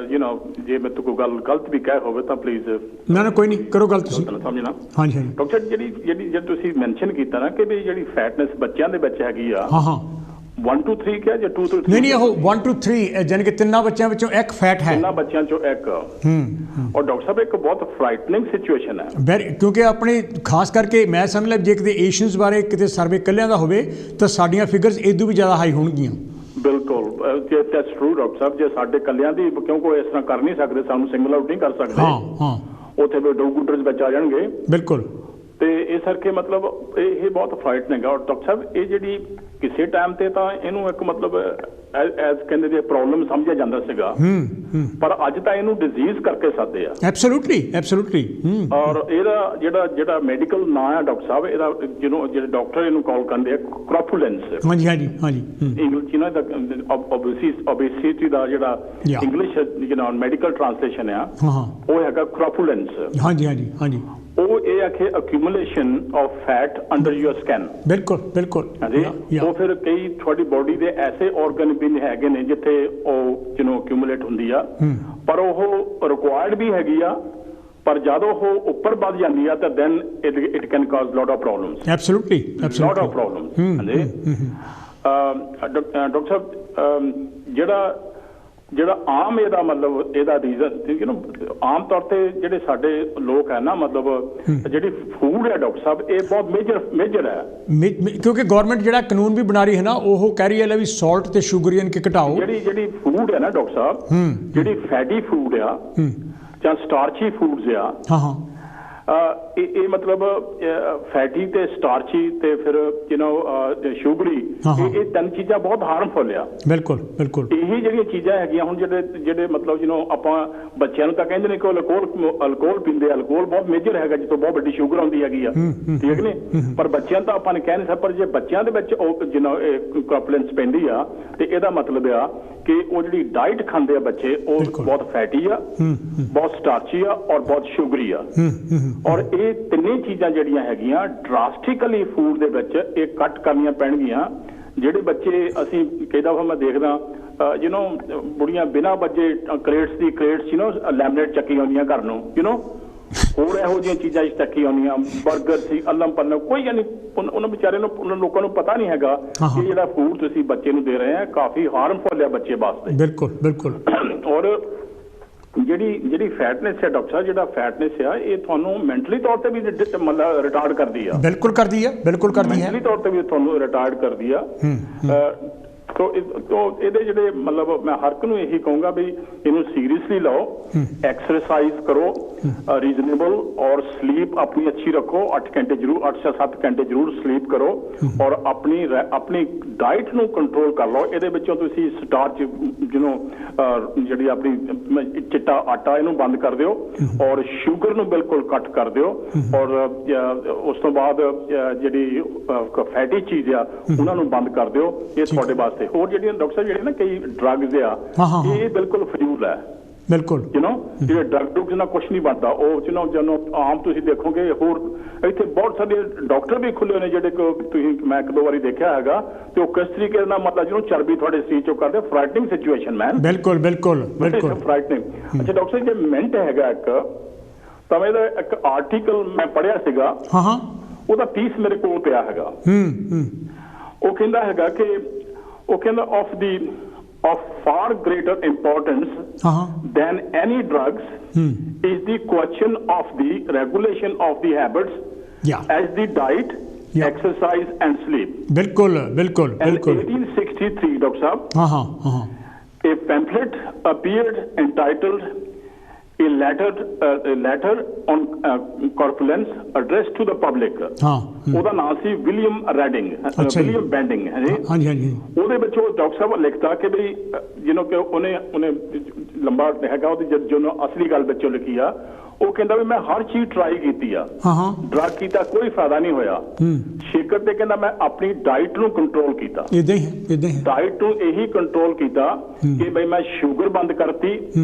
ਜੇ ਮੈਂ ਕੋਈ ਗੱਲ ਗਲਤ ਵੀ ਕਹਿ ਹੋਵੇ ਤਾਂ ਪਲੀਜ਼ ਨਾ ਕੋਈ ਨਹੀਂ, ਕਰੋ ਗੱਲ ਤੁਸੀਂ, ਸਮਝਣਾ। ਹਾਂਜੀ ਡਾਕਟਰ, ਜਿਹੜੀ ਤੁਸੀਂ ਮੈਂਸ਼ਨ ਕੀਤਾ ਨਾ ਕਿ ਵੀ ਜਿਹੜੀ ਫੈਟਨੈਸ ਬੱਚਿਆਂ ਦੇ ਵਿੱਚ ਹੈਗੀ ਆ, 1 to 3 ਕਿਹਾ ਜਾਂ 2 to 3? ਨਹੀਂ, ਉਹ 1 to 3 ਯਾਨੀ ਕਿ 3 ਬੱਚਿਆਂ ਵਿੱਚੋਂ ਇੱਕ ਫੈਟ ਹੈ। 3 ਬੱਚਿਆਂ ਚੋਂ ਇੱਕ। ਔਰ ਡਾਕਟਰ ਸਾਹਿਬ, ਇੱਕ ਬਹੁਤ ਫਰਾਈਟਨਿੰਗ ਸਿਚੁਏਸ਼ਨ ਹੈ। ਕਿਉਂਕਿ ਆਪਣੇ ਖਾਸ ਕਰਕੇ ਮੈਂ ਸਮਝ ਲਿਆ ਜੇ ਕਿਤੇ ਏਸ਼ੀਅਨਸ ਬਾਰੇ ਕਿਤੇ ਸਰਵੇ ਇਕੱਲਿਆਂ ਦਾ ਹੋਵੇ ਤਾਂ ਸਾਡੀਆਂ ਫਿਗਰਸ ਇਦੋਂ ਵੀ ਜ਼ਿਆਦਾ ਹਾਈ ਹੋਣਗੀਆਂ। ਬਿਲਕੁਲ, ਦੈਟਸ ਟਰੂ ਡਾਕਟਰ ਸਾਹਿਬ। ਜੇ ਸਾਡੇ ਇਕੱਲਿਆਂ ਦੀ, ਕਿਉਂਕਿ ਇਸ ਤਰ੍ਹਾਂ ਕਰ ਨਹੀਂ ਸਕਦੇ, ਸਾਨੂੰ ਸਿੰਗਲ ਆਊਟ ਨਹੀਂ ਕਰ ਸਕਦੇ। ਉੱਥੇ ਵੀ ਡੋਗੂਟਰਸ ਵਿੱਚ ਆ ਜਾਣਗੇ। ਬਿਲਕੁਲ। ਤੇ ਇਸ ਕਰਕੇ ਮਤਲਬ ਇਹ ਬਹੁਤ ਫਰਾਈਟਨਿੰਗ ਹੈ। ਔਰ ਡਾਕਟਰ ਸਾਹਿਬ, ਇਹ ਜਿਹੜੀ ਕਿਸੇ ਟਾਈਮ ਤੇ ਤਾਂ ਇਹਨੂੰ ਇੱਕ ਮਤਲਬ ਐਜ਼ ਕਹਿੰਦੇ ਜੇ ਪ੍ਰੋਬਲਮ ਸਮਝਿਆ ਜਾਂਦਾ ਸੀਗਾ, ਪਰ ਅੱਜ ਤਾਂ ਇਹਨੂੰ ਡਿਜ਼ੀਜ਼ ਕਰਕੇ ਸਾਦੇ ਆ। ਐਬਸੋਲੂਟਲੀ। ਔਰ ਇਹਦਾ ਜਿਹੜਾ ਮੈਡੀਕਲ ਨਾਂ ਹੈ ਡਾਕਟਰ ਸਾਹਿਬ, ਇਹਦਾ ਜਿਹੜੇ ਡਾਕਟਰ ਇਹਨੂੰ ਕਾਲ ਕਰਦੇ ਆ ਕ੍ਰੋਪੂਲੈਂਸ। ਹਾਂਜੀ। ਇੰਗਲਿਸ਼ ਓਬੇਸਿਟੀ ਦਾ ਜਿਹੜਾ ਇੰਗਲਿਸ਼ ਮੈਡੀਕਲ ਟ੍ਰਾਂਸਲੇਸ਼ਨ ਆ, ਉਹ ਹੈਗਾ ਕ੍ਰੋਪੂਲੈਂਸ। ਹਾਂਜੀ। ਉਹ ਇਹ ਆਖੇ accumulation of fat under your scan. ਬਿਲਕੁਲ। ਹਾਂਜੀ। ਉਹ ਫਿਰ ਕਈ ਤੁਹਾਡੀ ਬੋਡੀ ਦੇ ਐਸੇ ਆਰਗਨ ਵੀ ਹੈਗੇ ਨੇ ਜਿੱਥੇ ਉਹ ਅਕਿਊਮੂਲੇਟ ਹੁੰਦੀ ਆ, ਪਰ ਉਹ ਰਿਕੁਆਇਰਡ ਵੀ ਹੈਗੀ ਆ, ਪਰ ਜਦੋਂ ਉਹ ਉੱਪਰ ਵੱਧ ਜਾਂਦੀ ਆ ਤਾਂ then it can cause lot of problems. Absolutely. Lot of problems. ਹਾਂਜੀ। ਡਾਕਟਰ ਸਾਹਿਬ, ਜਿਹੜਾ ਆਮ ਇਹਦਾ ਮਤਲਬ ਇਹਦਾ ਰੀਜ਼ਨ ਆਮ ਤੌਰ ਤੇ ਜਿਹੜੇ ਸਾਡੇ ਲੋਕ ਹੈ ਨਾ, ਮਤਲਬ ਜਿਹੜੀ ਫੂਡ ਹੈ ਡਾਕਟਰ ਸਾਹਿਬ, ਇਹ ਬਹੁਤ ਮੇਜਰ ਹੈ। ਕਿਉਂਕਿ ਗਵਰਨਮੈਂਟ ਜਿਹੜਾ ਕਾਨੂੰਨ ਵੀ ਬਣਾ ਰਹੀ ਹੈ ਨਾ, ਉਹ ਕਹਿ ਰਹੀ ਹੈ ਵੀ ਸਾਲਟ ਤੇ ਸ਼ੂਗਰ ਯਾਨੀ ਕਿ ਘਟਾਓ। ਜਿਹੜੀ ਫੂਡ ਹੈ ਨਾ ਡਾਕਟਰ ਸਾਹਿਬ, ਜਿਹੜੀ ਫੈਟੀ ਫੂਡ ਆ ਜਾਂ ਸਟਾਰਚੀ ਫੂਡਸ ਆ, ਇਹ ਮਤਲਬ ਫੈਟੀ ਤੇ ਸਟਾਰਚੀ ਤੇ ਫਿਰ ਸ਼ੂਗਰੀ, ਇਹ ਤਿੰਨ ਚੀਜ਼ਾਂ ਬਹੁਤ ਹਾਰਮਫੁਲ ਆ। ਬਿਲਕੁਲ ਬਿਲਕੁਲ। ਇਹੀ ਜਿਹੜੀਆਂ ਚੀਜ਼ਾਂ ਹੈਗੀਆਂ ਹੁਣ ਜਿਹੜੇ ਮਤਲਬ ਆਪਾਂ ਬੱਚਿਆਂ ਨੂੰ ਤਾਂ ਕਹਿੰਦੇ ਨੇ ਕਿ ਅਲਕੋਹਲ ਪੀਂਦੇ, ਅਲਕੋਹਲ ਬਹੁਤ ਮੇਜਰ ਹੈਗਾ, ਜਿੱਥੋਂ ਬਹੁਤ ਵੱਡੀ ਸ਼ੂਗਰ ਆਉਂਦੀ ਹੈਗੀ ਆ, ਠੀਕ ਨੇ। ਪਰ ਬੱਚਿਆਂ ਤਾਂ ਆਪਾਂ ਨੇ ਕਹਿ ਨਹੀਂ ਸਕਦੇ, ਪਰ ਜੇ ਬੱਚਿਆਂ ਦੇ ਵਿੱਚ ਉਹ ਕਰਪੂਲੈਂਸ ਪੈਂਦੀ ਆ ਤੇ ਇਹਦਾ ਮਤਲਬ ਆ ਕਿ ਉਹ ਜਿਹੜੀ ਡਾਈਟ ਖਾਂਦੇ ਆ ਬੱਚੇ, ਉਹ ਬਹੁਤ ਫੈਟੀ ਆ, ਬਹੁਤ ਸਟਾਰਚੀ ਆ ਔਰ ਬਹੁਤ ਸ਼ੂਗਰੀ ਆ। ਔਰ ਇਹ ਤਿੰਨੇ ਚੀਜ਼ਾਂ ਜਿਹੜੀਆਂ ਹੈਗੀਆਂ ਡਰਾਸਟਿਕਲੀ ਫੂਡ ਦੇ ਵਿੱਚ ਇਹ ਕੱਟ ਕਰਨੀਆਂ ਪੈਣਗੀਆਂ। ਜਿਹੜੇ ਬੱਚੇ ਅਸੀਂ ਕਈ ਦਫਾ ਮੈਂ ਦੇਖਦਾ ਬੁੜੀਆਂ ਬਿਨਾਂ ਵੱਜੇ ਕ੍ਰੇਟਸ ਲੈਮਨੇਟ ਚੱਕੀ ਆਉਂਦੀਆਂ ਘਰ ਨੂੰ, ਹੋਰ ਇਹੋ ਜਿਹੀਆਂ ਚੀਜ਼ਾਂ ਇਸ ਚੱਕੀ ਆਉਂਦੀਆਂ, ਬਰਗਰ ਸੀ, ਅੱਲਮ ਪੱਲਮ, ਕੋਈ ਯਾਨੀ ਉਹਨਾਂ ਵਿਚਾਰੇ ਨੂੰ, ਉਹਨਾਂ ਲੋਕਾਂ ਨੂੰ ਪਤਾ ਨਹੀਂ ਹੈਗਾ ਕਿ ਜਿਹੜਾ ਫੂਡ ਤੁਸੀਂ ਬੱਚੇ ਨੂੰ ਦੇ ਰਹੇ ਆ ਕਾਫੀ ਹਾਰਮਫੁਲ ਹੈ ਬੱਚੇ ਵਾਸਤੇ। ਬਿਲਕੁਲ ਬਿਲਕੁਲ। ਔਰ ਜਿਹੜੀ ਫੈਟਨੈਸ ਹੈ ਡਾਕਟਰ ਸਾਹਿਬ, ਜਿਹੜਾ ਫੈਟਨੈਸ ਆ ਇਹ ਤੁਹਾਨੂੰ ਮੈਂਟਲੀ ਤੌਰ ਤੇ ਵੀ ਮਤਲਬ ਰਿਟਾਰਡ ਕਰਦੀ ਆ। ਬਿਲਕੁਲ ਕਰਦੀ ਹੈ, ਬਿਲਕੁਲ ਕਰਦੀ ਹੈ। ਮੈਂਟਲੀ ਤੌਰ ਤੇ ਵੀ ਤੁਹਾਨੂੰ ਰਿਟਾਰਡ ਕਰਦੀ ਆ। ਤੋ ਇਹਦੇ ਜਿਹੜੇ ਮਤਲਬ ਮੈਂ ਹਰ ਇੱਕ ਨੂੰ ਇਹੀ ਕਹੂੰਗਾ ਵੀ ਇਹਨੂੰ ਸੀਰੀਅਸਲੀ ਲਓ, ਐਕਸਰਸਾਈਜ਼ ਕਰੋ ਰੀਜ਼ਨੇਬਲ, ਔਰ ਸਲੀਪ ਆਪਣੀ ਅੱਛੀ ਰੱਖੋ, 8 ਘੰਟੇ ਜ਼ਰੂਰ, 8 ਜਾਂ 7 ਘੰਟੇ ਜ਼ਰੂਰ ਸਲੀਪ ਕਰੋ, ਔਰ ਆਪਣੀ ਡਾਈਟ ਨੂੰ ਕੰਟਰੋਲ ਕਰ ਲਓ। ਇਹਦੇ ਵਿੱਚੋਂ ਤੁਸੀਂ ਸਟਾਰਚ ਜਿਹੜੀ ਆਪਣੀ ਚਿੱਟਾ ਆਟਾ ਇਹਨੂੰ ਬੰਦ ਕਰ ਦਿਓ, ਔਰ ਸ਼ੂਗਰ ਨੂੰ ਬਿਲਕੁਲ ਕੱਟ ਕਰ ਦਿਓ, ਔਰ ਉਸ ਤੋਂ ਬਾਅਦ ਜਿਹੜੀ ਫੈਟੀ ਚੀਜ਼ ਆ ਉਹਨਾਂ ਨੂੰ ਬੰਦ ਕਰ ਦਿਓ। ਇਹ ਤੁਹਾਡੇ ਵਾਸਤੇ। ਹੋਰ ਜਿਹੜੀਆਂ ਡਾਕਟਰ ਸਾਹਿਬ ਜਿਹੜੇ ਨਾ ਕਈ ਡਰੱਗਸ ਆ ਇਹ ਬਿਲਕੁਲ ਫਜ਼ੂਲ ਹੈ। ਬਿਲਕੁਲ ਜਿਹੜੇ ਡਰੱਗ ਨਾਲ ਕੁਛ ਨਹੀਂ ਬਣਦਾ। ਉਹ ਜਦੋਂ ਆਮ ਤੁਸੀਂ ਦੇਖੋਗੇ, ਹੋਰ ਇੱਥੇ ਬਹੁਤ ਸਾਰੇ ਡਾਕਟਰ ਵੀ ਖੁੱਲੇ ਨੇ ਜਿਹੜੇ ਤੁਸੀਂ, ਮੈਂ 1-2 ਵਾਰੀ ਦੇਖਿਆ ਹੈਗਾ, ਤੇ ਉਹ ਕਿਸ ਤਰੀਕੇ ਨਾਲ ਮਤਲਬ ਜਿਹਨੂੰ ਚਰਬੀ ਤੁਹਾਡੇ ਸਰੀਰ ਚੋਂ ਕਰਦੇ, ਫਰਾਈਟਨਿੰਗ ਸਿਚੁਏਸ਼ਨ ਮੈਨ। ਬਿਲਕੁਲ ਬਿਲਕੁਲ ਬਿਲਕੁਲ ਫਰਾਈਟਨਿੰਗ। ਅੱਛਾ ਡਾਕਟਰ ਸਾਹਿਬ, ਜੇ ਮਿੰਟ ਹੈਗਾ ਇੱਕ ਤਾਂ ਇਹਦਾ ਇੱਕ ਆਰਟੀਕਲ ਮੈਂ ਪੜ੍ਹਿਆ ਸੀਗਾ, ਉਹਦਾ ਪੀਸ ਮੇਰੇ ਕੋਲ ਪਿਆ ਹੈਗਾ। ਉਹ ਕਹਿੰਦਾ ਹੈਗਾ ਕਿ of far greater importance than any drugs is the question of the regulation of the habits as the diet, exercise and sleep. बिल्कुल बिल्कुल बिल्कुल। 1863 डॉक्टर साहब, a pamphlet appeared entitled a letter on corpulence addressed to the public। ਉਹਦਾ ਨਾਮ ਸੀ ਵਿਲੀਅਮ ਬੈਂਡਿੰਗ ਹੈ ਜੀ। ਹਾਂਜੀ ਹਾਂਜੀ। ਉਹਦੇ ਵਿੱਚ ਉਹ ਡਾਕਟਰ ਸਾਹਿਬ ਲਿਖਦਾ ਕਿ ਵੀ ਕਿ ਉਹਨੇ ਲੰਬਾ ਹੈਗਾ, ਉਹਦੀ ਜਦੋਂ ਅਸਲੀ ਗੱਲ ਵਿੱਚੋਂ ਲਿਖੀ ਆ, ਉਹ ਕਹਿੰਦਾ ਵੀ ਮੈਂ ਹਰ ਚੀਜ਼ ਟਰਾਈ ਕੀਤੀ ਆ, ਡਰੱਗ ਕੀਤਾ, ਕੋਈ ਫਾਇਦਾ ਨਹੀਂ ਹੋਇਆ। ਸ਼ੇਕਰ ਤੇ ਕਹਿੰਦਾ ਮੈਂ ਆਪਣੀ ਡਾਈਟ ਨੂੰ ਕੰਟਰੋਲ ਕੀਤਾ। ਡਾਈਟ ਨੂੰ ਇਹੀ ਕੰਟਰੋਲ ਕੀਤਾ ਕਿ ਬਈ ਮੈਂ ਸ਼ੂਗਰ ਬੰਦ ਕਰਤੀ,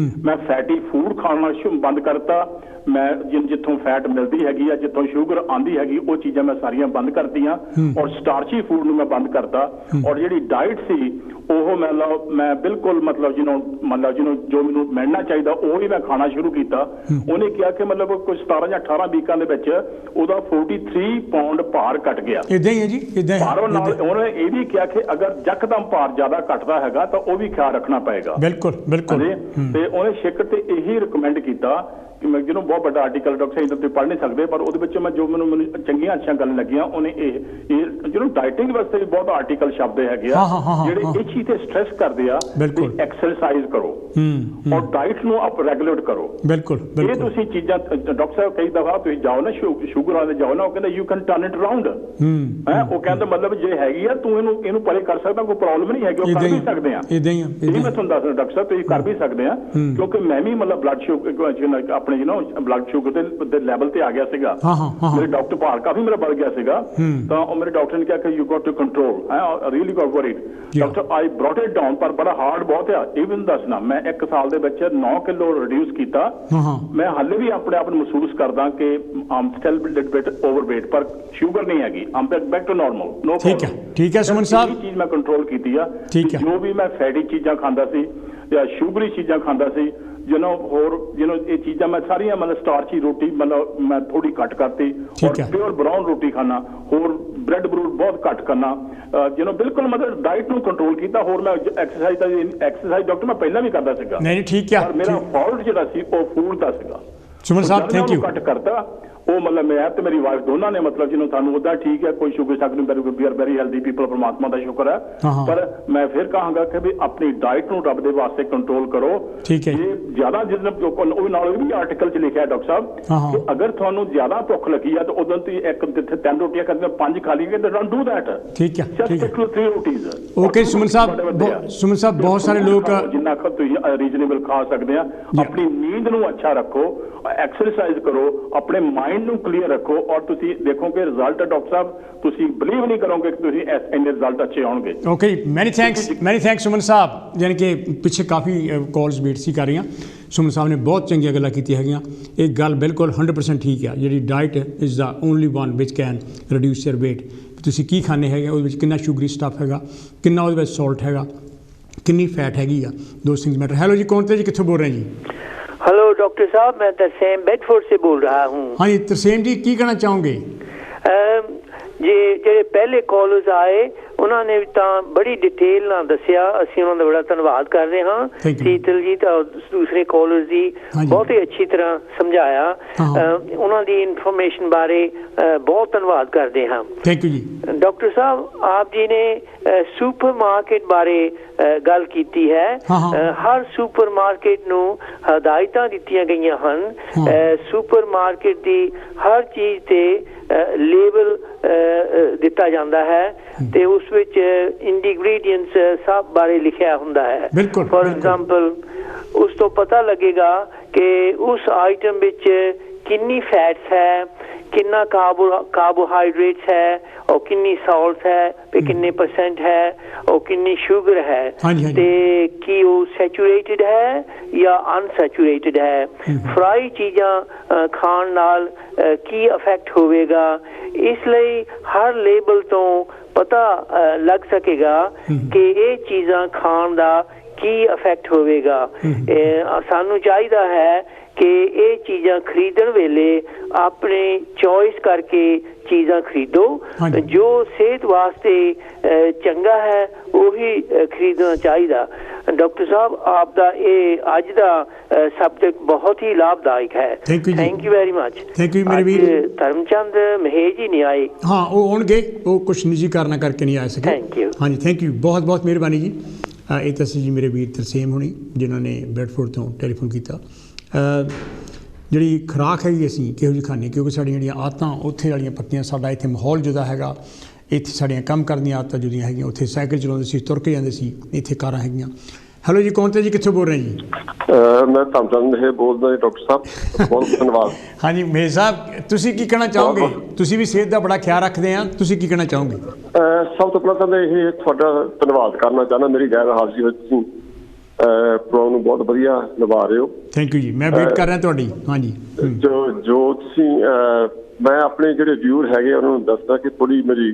ਮੈਂ ਫੈਟੀ ਫੂਡ ਖਾਣਾ ਬੰਦ ਕਰਤਾ, ਮੈਂ ਜਿੱਥੋਂ ਫੈਟ ਮਿਲਦੀ ਹੈਗੀ ਆ, ਜਿੱਥੋਂ ਸ਼ੂਗਰ ਆਂਦੀ ਹੈਗੀ, ਉਹ ਚੀਜ਼ਾਂ ਮੈਂ ਸਾਰੀਆਂ ਬੰਦ ਕਰਤੀਆਂ, ਔਰ ਸਟਾਰਚੀ ਫੂਡ ਨੂੰ ਮੈਂ ਬੰਦ ਕਰਤਾ। ਔਰ ਜਿਹੜੀ ਡਾਈਟ ਸੀ ਉਹ ਮੈਂ ਬਿਲਕੁਲ ਮਤਲਬ ਜਿਹਨੂੰ ਜੋ ਮੈਨੂੰ ਮਿਲਣਾ ਚਾਹੀਦਾ ਉਹ ਹੀ ਮੈਂ ਖਾਣਾ ਸ਼ੁਰੂ ਕੀਤਾ। ਉਹਨੇ ਕਿਹਾ ਕਿ ਮਤਲਬ ਕੁਝ 17 ਜਾਂ 18 ਵੀਕਾਂ ਦੇ ਵਿੱਚ ਉਹਦਾ 43 ਪਾਉਂਡ ਭਾਰ ਘਟ ਗਿਆ। ਇਦਾਂ ਹੀ ਹੈ ਜੀ, ਇਦਾਂ। ਭਾਰੋਂ ਨਾਲ ਉਹਨੇ ਇਹ ਵੀ ਕਿਹਾ ਕਿ ਅਗਰ ਯਕਦਮ ਭਾਰ ਜ਼ਿਆਦਾ ਘਟਦਾ ਹੈਗਾ ਤਾਂ ਉਹ ਵੀ ਖਿਆਲ ਰੱਖਣਾ ਪਏਗਾ। ਬਿਲਕੁਲ ਬਿਲਕੁਲ। ਤੇ ਉਹਨੇ ਸ਼ੇਕਰ ਤੇ ਇਹੀ ਰਿਕਮੈਂਡ ਕੀਤਾ ਕਿ ਮੈਂ ਜਿਹਨੂੰ ਬਹੁਤ ਵੱਡਾ ਆਰਟੀਕਲ ਡਾਕਟਰ ਸਾਹਿਬ ਤੁਸੀਂ ਪੜ੍ਹ ਨਹੀਂ ਸਕਦੇ, ਪਰ ਉਹਦੇ ਵਿੱਚ ਮੈਂ ਜੋ ਮੈਨੂੰ ਚੰਗੀਆਂ ਅੱਛੀਆਂ ਗੱਲਾਂ ਲੱਗੀਆਂ, ਉਹਨੇ ਇਹ ਜਿਹਨੂੰ ਡਾਈਟਿੰਗ ਵਾਸਤੇ ਵੀ ਬਹੁਤ ਆਰਟੀਕਲ ਛਪਦੇ ਹੈਗੇ ਆ ਜਿਹੜੇ ਇਹ ਚੀਜ਼ ਤੇ ਸਟ੍ਰੈਸ ਕਰਦੇ ਆ ਕਿ ਐਕਸਰਸਾਈਜ਼ ਕਰੋ ਔਰ ਡਾਈਟ ਨੂੰ ਆਪ ਰੈਗੂਲੇਟ ਕਰੋ। ਬਿਲਕੁਲ। ਇਹ ਤੁਸੀਂ ਚੀਜ਼ਾਂ ਡਾਕਟਰ ਸਾਹਿਬ ਕਈ ਦਫਾ ਤੁਸੀਂ ਜਾਓ ਨਾ ਸ਼ੂਗਰ ਵਾਲੇ ਜਾਓ ਨਾ, ਉਹ ਕਹਿੰਦਾ you can turn it around. ਉਹ ਕਹਿੰਦਾ ਮਤਲਬ ਜੇ ਹੈਗੀ ਆ ਤੂੰ ਇਹਨੂੰ ਪਰੇ ਕਰ ਸਕਦਾ, ਕੋਈ ਪ੍ਰੋਬਲਮ ਨਹੀਂ ਹੈਗੀ, ਉਹ ਕਰ ਵੀ ਸਕਦੇ ਆ। ਇਹ ਮੈਂ ਤੁਹਾਨੂੰ ਦੱਸਦਾ ਡਾਕਟਰ ਸਾਹਿਬ, ਤੁਸੀਂ ਕਰ ਵੀ ਸਕਦੇ ਆ, ਕਿਉਂਕਿ ਮੈਂ ਵੀ ਮਤਲਬ ਬਲੱਡ ਸ਼ੂਗਰ ਆਪਣੇ ਬਲੱਡ ਸ਼ੂਗਰ ਦੇ ਲੈਵਲ ਤੇ ਆ ਗਿਆ ਸੀਗਾ। ਮੇਰੇ ਡਾਕਟਰ ਭਾਰ ਕਾਫੀ ਮੇਰਾ ਵੱਧ ਗਿਆ ਸੀਗਾ, ਤਾਂ ਉਹ ਮੇਰੇ ਡਾਕਟਰ ਨੇ ਕਿਹਾ ਕਿ you got to control, really got worried doctor, I brought it down. ਪਰ ਬੜਾ ਹਾਰਡ ਬਹੁਤ ਆ। ਇਵਨ ਦੱਸਣਾ ਮੈਂ 1 ਸਾਲ ਦੇ ਵਿੱਚ 9 ਕਿਲੋ ਰਿਡਿਊਸ ਕੀਤਾ। ਮੈਂ ਹਾਲੇ ਵੀ ਆਪਣੇ ਆਪ ਨੂੰ ਮਹਿਸੂਸ ਕਰਦਾ ਕਿ I'm still little bit overweight, ਪਰ ਸ਼ੂਗਰ ਨਹੀਂ ਹੈਗੀ, I'm back to normal, no problem. ਠੀਕ ਹੈ ਸੁਮਨ ਸਾਹਿਬ, ਇਹ ਚੀਜ਼ ਮੈਂ ਕੰਟਰੋਲ ਕੀਤੀ ਆ। ਜੋ ਵੀ ਮੈਂ ਫੈਟੀ ਚੀਜ਼ਾਂ ਖਾਂਦਾ ਸੀ ਜਾਂ ਸ਼ੂਗਰੀ ਚੀਜ਼ਾਂ ਖਾਂਦਾ ਸੀ, ਹੋਰ ਇਹ ਚੀਜ਼ਾਂ ਮੈਂ ਸਾਰੀਆਂ ਮਤਲਬ ਸਟਾਰਚੀ ਰੋਟੀ ਮਤਲਬ ਮੈਂ ਥੋੜੀ ਘੱਟ ਕਰਤੀ, ਔਰ ਪਿਓਰ ਬਰਾਊਨ ਰੋਟੀ ਖਾਣਾ, ਹੋਰ ਬ੍ਰੈਡ ਬਰੂਡ ਬਹੁਤ ਘੱਟ ਕਰਨਾ, ਬਿਲਕੁਲ ਮਤਲਬ ਡਾਈਟ ਨੂੰ ਕੰਟਰੋਲ ਕੀਤਾ। ਹੋਰ ਮੈਂ ਐਕਸਰਸਾਈਜ਼ ਡਾਕਟਰ ਮੈਂ ਪਹਿਲਾਂ ਵੀ ਕਰਦਾ ਸੀਗਾ, ਨਹੀਂ ਠੀਕ ਹੈ, ਪਰ ਮੇਰਾ ਫਾਲਟ ਜਿਹੜਾ ਸੀ ਉਹ ਫੂਡ ਦਾ ਸੀਗਾ। ਸੁਮਨ ਸਾਹਿਬ ਥੈਂਕ ਯੂ। ਘੱਟ ਕਰਤਾ ਉਹ ਮਤਲਬ ਮੈਂ ਤੇ ਮੇਰੀ ਵਾਈਫ ਦੋਨਾਂ ਨੇ ਮਤਲਬ ਜਿਹਨੂੰ ਸਾਨੂੰ ਉਹਦਾ ਠੀਕ ਹੈ, ਕੋਈ ਸ਼ੂਗਰ ਸ਼ੱਕ ਨਹੀਂ, we are very healthy people, ਪਰਮਾਤਮਾ ਦਾ ਸ਼ੁਕਰ ਹੈ। ਪਰ ਮੈਂ ਫਿਰ ਕਹਾਂਗਾ ਕਿ ਵੀ ਆਪਣੀ ਡਾਈਟ ਨੂੰ ਰੱਬ ਦੇ ਵਾਸਤੇ ਕੰਟਰੋਲ ਕਰੋ। ਠੀਕ ਹੈ। ਜੇ ਜ਼ਿਆਦਾ ਜਿੰਨਾ ਉਹ ਨਾਲ ਵੀ ਆਰਟੀਕਲ 'ਚ ਲਿਖਿਆ ਡਾਕਟਰ ਸਾਹਿਬ ਕਿ ਅਗਰ ਤੁਹਾਨੂੰ ਜ਼ਿਆਦਾ ਭੁੱਖ ਲੱਗੀ ਆ ਤਾਂ ਉਦੋਂ ਤੁਸੀਂ ਇੱਕ ਜਿੱਥੇ 3 ਰੋਟੀਆਂ ਖਾਂਦੇ 5 ਖਾ ਲਈਏ ਤੇ ਡੋਂਟ ਡੂ ਦੈਟ। ਠੀਕ ਹੈ, ਠੀਕ ਹੈ। 3 ਰੋਟੀਜ਼। ਓਕੇ ਸੁਮਨ ਸਾਹਿਬ ਬਹੁਤ ਸਾਰੇ ਲੋਕ ਜਿੰਨਾ ਕੁ ਤੁਸੀਂ ਰੀਜ਼ਨੇਬਲ ਖਾ ਸਕਦੇ ਆ। ਆਪਣੀ ਨੀਂਦ ਨੂੰ ਅੱਛਾ ਰੱਖੋ, ਐਕਸਰਸਾਈਜ਼ ਕਰੋ, ਆਪਣੇ ਮਾਈਂਡ ਨੂੰ ਕਲੀਅਰ ਰੱਖੋ ਔਰ ਤੁਸੀਂ ਦੇਖੋਗੇ ਰਿਜ਼ਲਟ ਡਾਕਟਰ ਸਾਹਿਬ, ਤੁਸੀਂ ਬਲੀਵ ਨਹੀਂ ਕਰੋਗੇ ਕਿ ਤੁਸੀਂ ਇੰਨੇ ਰਿਜ਼ਲਟ ਅੱਛੇ ਆਉਣਗੇ। ਓਕੇ, ਮੈਨੀ ਥੈਂਕਸ ਸੁਮਨ ਸਾਹਿਬ। ਯਾਨੀ ਕਿ ਪਿੱਛੇ ਕਾਫੀ ਕਾਲਸ ਵੇਟ ਸੀ ਕਰ ਰਹੀਆਂ। ਸੁਮਨ ਸਾਹਿਬ ਨੇ ਬਹੁਤ ਚੰਗੀਆਂ ਗੱਲਾਂ ਕੀਤੀਆਂ ਹੈਗੀਆਂ। ਇਹ ਗੱਲ ਬਿਲਕੁਲ 100% ਠੀਕ ਹੈ। ਜਿਹੜੀ diet is the only one which can reduce your weight. ਤੁਸੀਂ ਕੀ ਖਾਣੇ ਹੈਗੇ, ਉਹਦੇ ਵਿੱਚ ਕਿੰਨਾ ਸ਼ੂਗਰੀ ਸਟੱਫ ਹੈਗਾ, ਕਿੰਨਾ ਉਹਦੇ ਵਿੱਚ ਸੌਲਟ ਹੈਗਾ, ਕਿੰਨੀ ਫੈਟ हैगी आ, दोज थिंग्स मैटर। हेलो जी, कौन थे जी, कितों बोल रहे हैं जी? हेलो डॉक्टर साहब, मैं तरसेम बेडफोर्ड से बोल रहा हूँ। हाँ जी तरसेम जी, की कहना चाहोगे? जी ਜਿਹੜੇ ਪਹਿਲੇ ਕਾਲਰਸ ਆਏ ਉਹਨਾਂ ਨੇ ਤਾਂ ਬੜੀ ਡਿਟੇਲ ਨਾਲ ਦੱਸਿਆ, ਅਸੀਂ ਉਹਨਾਂ ਦਾ ਬੜਾ ਧੰਨਵਾਦ ਕਰਦੇ ਹਾਂ। ਸੀਤਲ ਜੀ ਤਾਂ ਦੂਸਰੇ ਕਾਲਰਸ ਦੀ ਬਹੁਤ ਹੀ ਅੱਛੀ ਤਰ੍ਹਾਂ ਸਮਝਾਇਆ। ਉਹਨਾਂ ਦੀ ਇਨਫੋਰਮੇਸ਼ਨ ਬਾਰੇ ਬਹੁਤ ਧੰਨਵਾਦ ਕਰਦੇ ਹਾਂ। ਥੈਂਕ ਯੂ ਜੀ। ਡਾਕਟਰ ਸਾਹਿਬ, ਆਪ ਜੀ ਨੇ ਸੁਪਰ ਮਾਰਕੀਟ ਬਾਰੇ ਗੱਲ ਕੀਤੀ ਹੈ। ਹਰ ਸੁਪਰ ਮਾਰਕੀਟ ਨੂੰ ਹਦਾਇਤਾਂ ਦਿੱਤੀਆਂ ਗਈਆਂ ਹਨ। ਸੁਪਰ ਮਾਰਕੀਟ ਦੀ ਹਰ ਚੀਜ਼ ਤੇ ਲੇਬਲ ਦਿੱਤਾ ਜਾਂਦਾ ਹੈ ਤੇ ਉਸ ਵਿੱਚ ਇੰਗਰੀਡੀਐਂਟਸ ਸਭ ਬਾਰੇ ਲਿਖਿਆ ਹੁੰਦਾ ਹੈ। ਫॉर एग्जांपल ਉਸ ਤੋਂ ਪਤਾ ਲੱਗੇਗਾ ਕਿ ਉਸ ਆਈਟਮ ਵਿੱਚ ਕਿੰਨੀ ਫੈਟਸ ਹੈ, किन्ना कार्बोहाइड्रेट्स है और किन्नी सॉल्ट है पे किन्ने परसेंट है और किन्नी शुगर है ते की वो सैचुरेटेड है या अनसैचुरेटेड है। फ्राई चीज़ां खाण नाल की इफेक्ट होवेगा, इसलिए हर लेबल तो पता लग सकेगा कि ये चीज़ां खाण दा की इफेक्ट होवेगा। सानू चाहिदा है कि ये चीज़ां खरीदण वेले अपने चॉइस करके चीज़ां खरीदो, जो सेहत वास्ते चंगा है वही खरीदना चाहिए। डॉक्टर साहब, आपका ये अज का सब्जेक्ट बहुत ही लाभदायक है। Thank you very much. Thank you मेरे वीर। धर्मचंद महेज ही नहीं आए। हाँ, वो आउणगे, वो कुछ निजी कारणा करके नहीं आ सके। Thank you. हाँ जी, थैंक यू, बहुत बहुत मेहरबानी जी। ये तो जी मेरे वीर तरसेम होनी जिन्होंने बेडफोर्ड तो टैलीफोन किया। ਜਿਹੜੀ ਖੁਰਾਕ ਹੈਗੀ ਅਸੀਂ ਕਿਹੋ ਜਿਹੀ ਖਾਂਦੇ, ਕਿਉਂਕਿ ਸਾਡੀਆਂ ਜਿਹੜੀਆਂ ਆਦਤਾਂ ਉੱਥੇ ਵਾਲੀਆਂ ਪੱਕੀਆਂ, ਸਾਡਾ ਇੱਥੇ ਮਾਹੌਲ ਜੁਦਾ ਹੈਗਾ, ਇੱਥੇ ਸਾਡੀਆਂ ਕੰਮ ਕਰਨ ਦੀਆਂ ਆਦਤਾਂ ਜੁਦੀਆਂ ਹੈਗੀਆਂ। ਉੱਥੇ ਸਾਈਕਲ ਚਲਾਉਂਦੇ ਸੀ, ਤੁਰ ਕੇ ਜਾਂਦੇ ਸੀ, ਇੱਥੇ ਕਾਰਾਂ ਹੈਗੀਆਂ। ਹੈਲੋ ਜੀ, ਕੌਣ ਤੇ ਜੀ, ਕਿੱਥੋਂ ਬੋਲ ਰਹੇ ਜੀ? ਮੈਂ ਧਰਮਚੰਦ ਮਹੇਜ ਬੋਲਦਾ ਜੀ। ਡਾਕਟਰ ਸਾਹਿਬ ਬਹੁਤ ਧੰਨਵਾਦ। ਹਾਂਜੀ ਮਹੇਜ ਸਾਹਿਬ, ਤੁਸੀਂ ਕੀ ਕਹਿਣਾ ਚਾਹੋਗੇ? ਤੁਸੀਂ ਵੀ ਸਿਹਤ ਦਾ ਬੜਾ ਖਿਆਲ ਰੱਖਦੇ ਆ, ਤੁਸੀਂ ਕੀ ਕਹਿਣਾ ਚਾਹੋਗੇ? ਸਭ ਤੋਂ ਪਹਿਲਾਂ ਤਾਂ ਮੈਂ ਇਹ ਤੁਹਾਡਾ ਧੰਨਵਾਦ ਕਰਨਾ ਚਾਹੁੰਦਾ, ਮੇਰੀ ਗੈਰ ਹਾਜ਼ਰੀ ਵਿੱਚ ਤੁਸੀਂ ਪ੍ਰੋਗਰਾਮ ਨੂੰ ਬਹੁਤ ਵਧੀਆ ਨਿਭਾ ਰਹੇ ਹੋ। ਥੈਂਕ ਯੂ ਜੀ, ਮੈਂ ਵੇਟ ਕਰ ਰਿਹਾ ਤੁਹਾਡੀ। ਹਾਂਜੀ, ਜੋ ਤੁਸੀਂ ਮੈਂ ਆਪਣੇ ਜਿਹੜੇ ਵਿਊਰ ਹੈਗੇ ਉਹਨਾਂ ਨੂੰ ਦੱਸਦਾ ਕਿ ਥੋੜੀ ਮੇਰੀ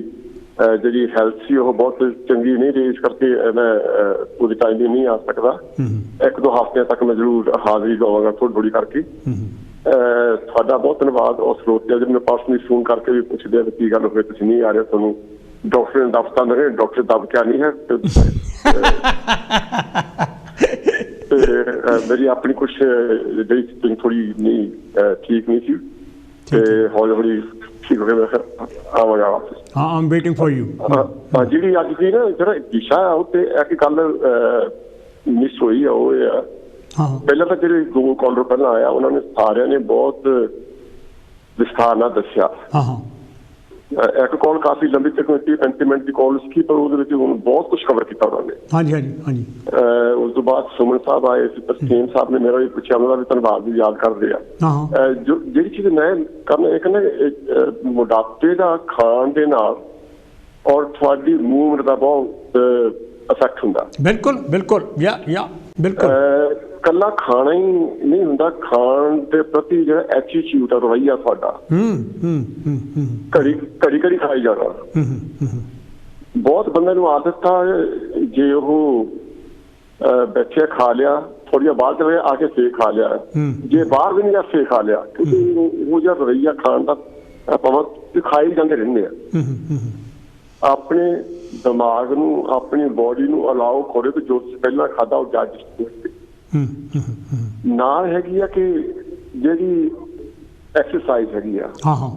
ਜਿਹੜੀ ਹੈਲਥ ਸੀ ਉਹ ਬਹੁਤ ਚੰਗੀ ਨਹੀਂ ਰਹੀ, ਇਸ ਕਰਕੇ ਮੈਂ ਪੂਰੀ ਟਾਈਮ ਵੀ ਨਹੀਂ ਆ ਸਕਦਾ। 1-2 ਹਫ਼ਤਿਆਂ ਤੱਕ ਮੈਂ ਜ਼ਰੂਰ ਹਾਜ਼ਰੀ ਦਵਾਂਗਾ ਥੋੜੀ ਕਰਕੇ। ਤੁਹਾਡਾ ਬਹੁਤ ਧੰਨਵਾਦ। ਉਸ ਸਰੋਤਿਆਂ ਜਿਹਨੇ ਪਰਸਨਲੀ ਫੋਨ ਕਰਕੇ ਵੀ ਪੁੱਛਦੇ ਆ ਕੀ ਗੱਲ ਹੋਵੇ ਤੁਸੀਂ ਨਹੀਂ ਆ ਰਹੇ, ਤੁਹਾਨੂੰ ਡਾਕਟਰ ਨੇ ਦਫ਼ਤਰ ਦੇ ਡਾਕਟਰ ਦਬ ਕਿਆ ਨਹੀਂ ਹੈ। ਮੇਰੀ ਆਪਣੀ ਕੁਛ ਜਿਹੜੀ ਥੋੜੀ ਨਹੀਂ ਠੀਕ ਨਹੀਂ ਸੀ ਤੇ ਹੌਲੀ ਹੌਲੀ ਠੀਕ ਹੋ ਗਿਆ। ਮੈਂ ਆਵਾਂਗਾ ਵਾਪਸ। ਹਾਂ, ਆਮ ਵੇਟਿੰਗ ਫॉर ਯੂ। ਜਿਹੜੀ ਅੱਜ ਦੀ ਨਾ ਜਿਹੜਾ ਦਿਸ਼ਾ ਆ ਉਹ ਤੇ ਇੱਕ ਗੱਲ ਮਿਸ ਹੋਈ ਆ, ਉਹ ਆ ਪਹਿਲਾਂ ਤਾਂ ਜਿਹੜੇ 2 ਕਾਲਰ ਪਹਿਲਾਂ ਆਇਆ ਉਹਨਾਂ ਨੇ ਸਾਰਿਆਂ ਨੇ ਬਹੁਤ ਵਿਸਥਾਰ ਨਾਲ ਦੱਸਿਆ। ਇੱਕ ਕਾਲ ਕਾਫੀ ਲੰਬੀ 35 ਮਿੰਟ ਦੀ ਕਾਲ ਸੀ, ਪਰ ਉਹਦੇ ਵਿੱਚ ਹੁਣ ਬਹੁਤ ਕੁਝ ਕਵਰ ਕੀਤਾ ਉਹਨਾਂ ਨੇ। ਹਾਂਜੀ ਹਾਂਜੀ ਹਾਂਜੀ। ਉਸ ਤੋਂ ਬਾਅਦ ਸੁਮਨ ਸਾਹਿਬ ਆਏ ਸੀ, ਤਰਸੇਮ ਸਾਹਿਬ ਨੇ ਮੇਰਾ ਵੀ ਪੁੱਛਿਆ, ਉਹਨਾਂ ਦਾ ਵੀ ਧੰਨਵਾਦ ਵੀ ਯਾਦ ਕਰਦੇ ਆ। ਜਿਹੜੀ ਚੀਜ਼ ਮੈਂ ਕਰਨਾ ਇਹ ਕਹਿੰਦਾ ਮੋਟਾਪੇ ਦਾ ਖਾਣ ਦੇ ਨਾਲ ਔਰ ਤੁਹਾਡੀ ਮੂਵਮੈਂਟ ਦਾ ਬਹੁਤ ਇਫੈਕਟ ਹੁੰਦਾ। ਬਿਲਕੁਲ ਬਿਲਕੁਲ ਬਿਲਕੁਲ। ਕੱਲਾ ਖਾਣਾ ਹੀ ਨਹੀਂ ਹੁੰਦਾ, ਖਾਣ ਦੇ ਪ੍ਰਤੀ ਜਿਹੜਾ ਐਟੀਟਿਊਡ ਆ, ਰਵੱਈਆ ਤੁਹਾਡਾ ਘੜੀ ਖਾਈ ਜਾਣਾ। ਬਹੁਤ ਬੰਦੇ ਨੂੰ ਆਦਤ ਆ, ਜੇ ਉਹ ਬੈਠਿਆ ਖਾ ਲਿਆ, ਥੋੜੀ ਜਿਹੀ ਬਾਹਰ ਚਲੇ ਆ ਕੇ ਫੇਰ ਖਾ ਲਿਆ, ਜੇ ਬਾਹਰ ਵੀ ਨਹੀਂ ਆ ਫੇਰ ਖਾ ਲਿਆ, ਕਿਉਂਕਿ ਉਹ ਜਿਹਾ ਰਵੱਈਆ ਖਾਣ ਦਾ ਭਾਵੇਂ ਖਾਈ ਜਾਂਦੇ ਰਹਿੰਦੇ ਆ। ਆਪਣੇ ਦਿਮਾਗ ਨੂੰ, ਆਪਣੀ ਬੋਡੀ ਨੂੰ ਅਲਾਓ ਕਰੋ ਕਿ ਜੋ ਪਹਿਲਾਂ ਖਾਧਾ ਉਹ ਡਾਈਜੈਸਟ ਨਾਲ ਹੈਗੀ ਆ ਕਿ ਜਿਹੜੀ ਐਕਸਰਸਾਈਜ਼ ਹੈਗੀ ਆ। ਹਾਂ ਹਾਂ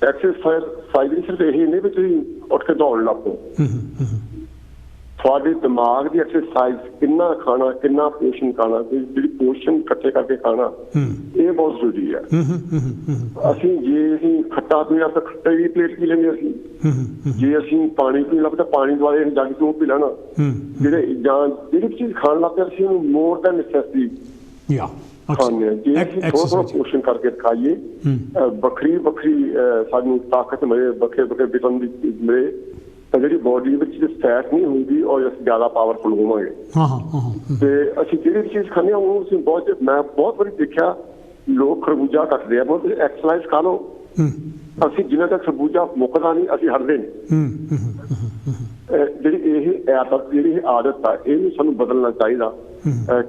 ਐਕਸਰਸਾਈਜ਼ ਸਿਰਫ ਇਹੀ ਨਹੀਂ ਵੀ ਤੁਸੀਂ ਉੱਠ ਕੇ ਦੌੜ ਲੱਪੋ, ਤੁਹਾਡੇ ਦਿਮਾਗ ਦੀ ਐਕਸਰਸਾਈਜ਼, ਕਿੰਨਾ ਖਾਣਾ, ਕਿੰਨਾ ਪੋਸ਼ਨ ਖਾਣਾ, ਜਿਹੜੀ ਪੋਸ਼ਨ ਇਕੱਠੇ ਕਰਕੇ ਖਾਣਾ, ਇਹ ਬਹੁਤ ਜ਼ਰੂਰੀ ਹੈ। ਜੇ ਅਸੀਂ ਖੱਟਾ ਪੀਣਾ ਤਾਂ ਖੱਟੇ ਦੀ ਪਲੇਟ ਪੀ ਲੈਂਦੇ ਅਸੀਂ, ਜੇ ਅਸੀਂ ਪਾਣੀ ਪੀਣ ਲੱਗ ਤਾਂ ਪਾਣੀ ਦੁਆਲੇ ਅਸੀਂ ਜੱਗ ਤੋਂ ਪੀ ਲੈਣਾ। ਜਿਹੜੀ ਚੀਜ਼ ਖਾਣ ਲੱਗ ਪਿਆ ਅਸੀਂ ਉਹਨੂੰ ਮੋਰ ਦੈਨ ਨੈਸੈਸਿਟੀ ਖਾਂਦੇ ਹਾਂ। ਜੇ ਅਸੀਂ ਥੋੜ੍ਹਾ ਥੋੜ੍ਹਾ ਪੋਸ਼ਨ ਕਰਕੇ ਖਾਈਏ, ਵੱਖਰੀ ਵੱਖਰੀ ਸਾਨੂੰ ਤਾਕਤ ਮਿਲੇ, ਵੱਖਰੇ ਵੱਖਰੇ ਵਿਟਾਮਿਨ ਮਿਲੇ, ਤਾਂ ਜਿਹੜੀ ਬੋਡੀ ਵਿੱਚ ਫੈਟ ਨਹੀਂ ਹੁੰਦੀ ਔਰ ਅਸੀਂ ਜ਼ਿਆਦਾ ਪਾਵਰਫੁਲ ਹੋਵਾਂਗੇ। ਤੇ ਅਸੀਂ ਜਿਹੜੀ ਚੀਜ਼ ਖਾਂਦੇ ਹਾਂ ਉਹ ਅਸੀਂ ਮੈਂ ਬਹੁਤ ਵਾਰੀ ਦੇਖਿਆ ਲੋਕ ਖਰਬੂਜਾ ਕੱਟਦੇ ਆ, ਬਹੁਤ ਐਕਸਰਸਾਈਜ਼ ਖਾ ਲਓ, ਅਸੀਂ ਜਿੰਨਾ ਤੱਕ ਖਰਬੂਜਾ ਮੁੱਕਦਾ ਨਹੀਂ ਅਸੀਂ ਹਟਦੇ ਨਹੀਂ। ਜਿਹੜੀ ਇਹ ਆਦਤ ਆ ਇਹਨੂੰ ਸਾਨੂੰ ਬਦਲਣਾ ਚਾਹੀਦਾ,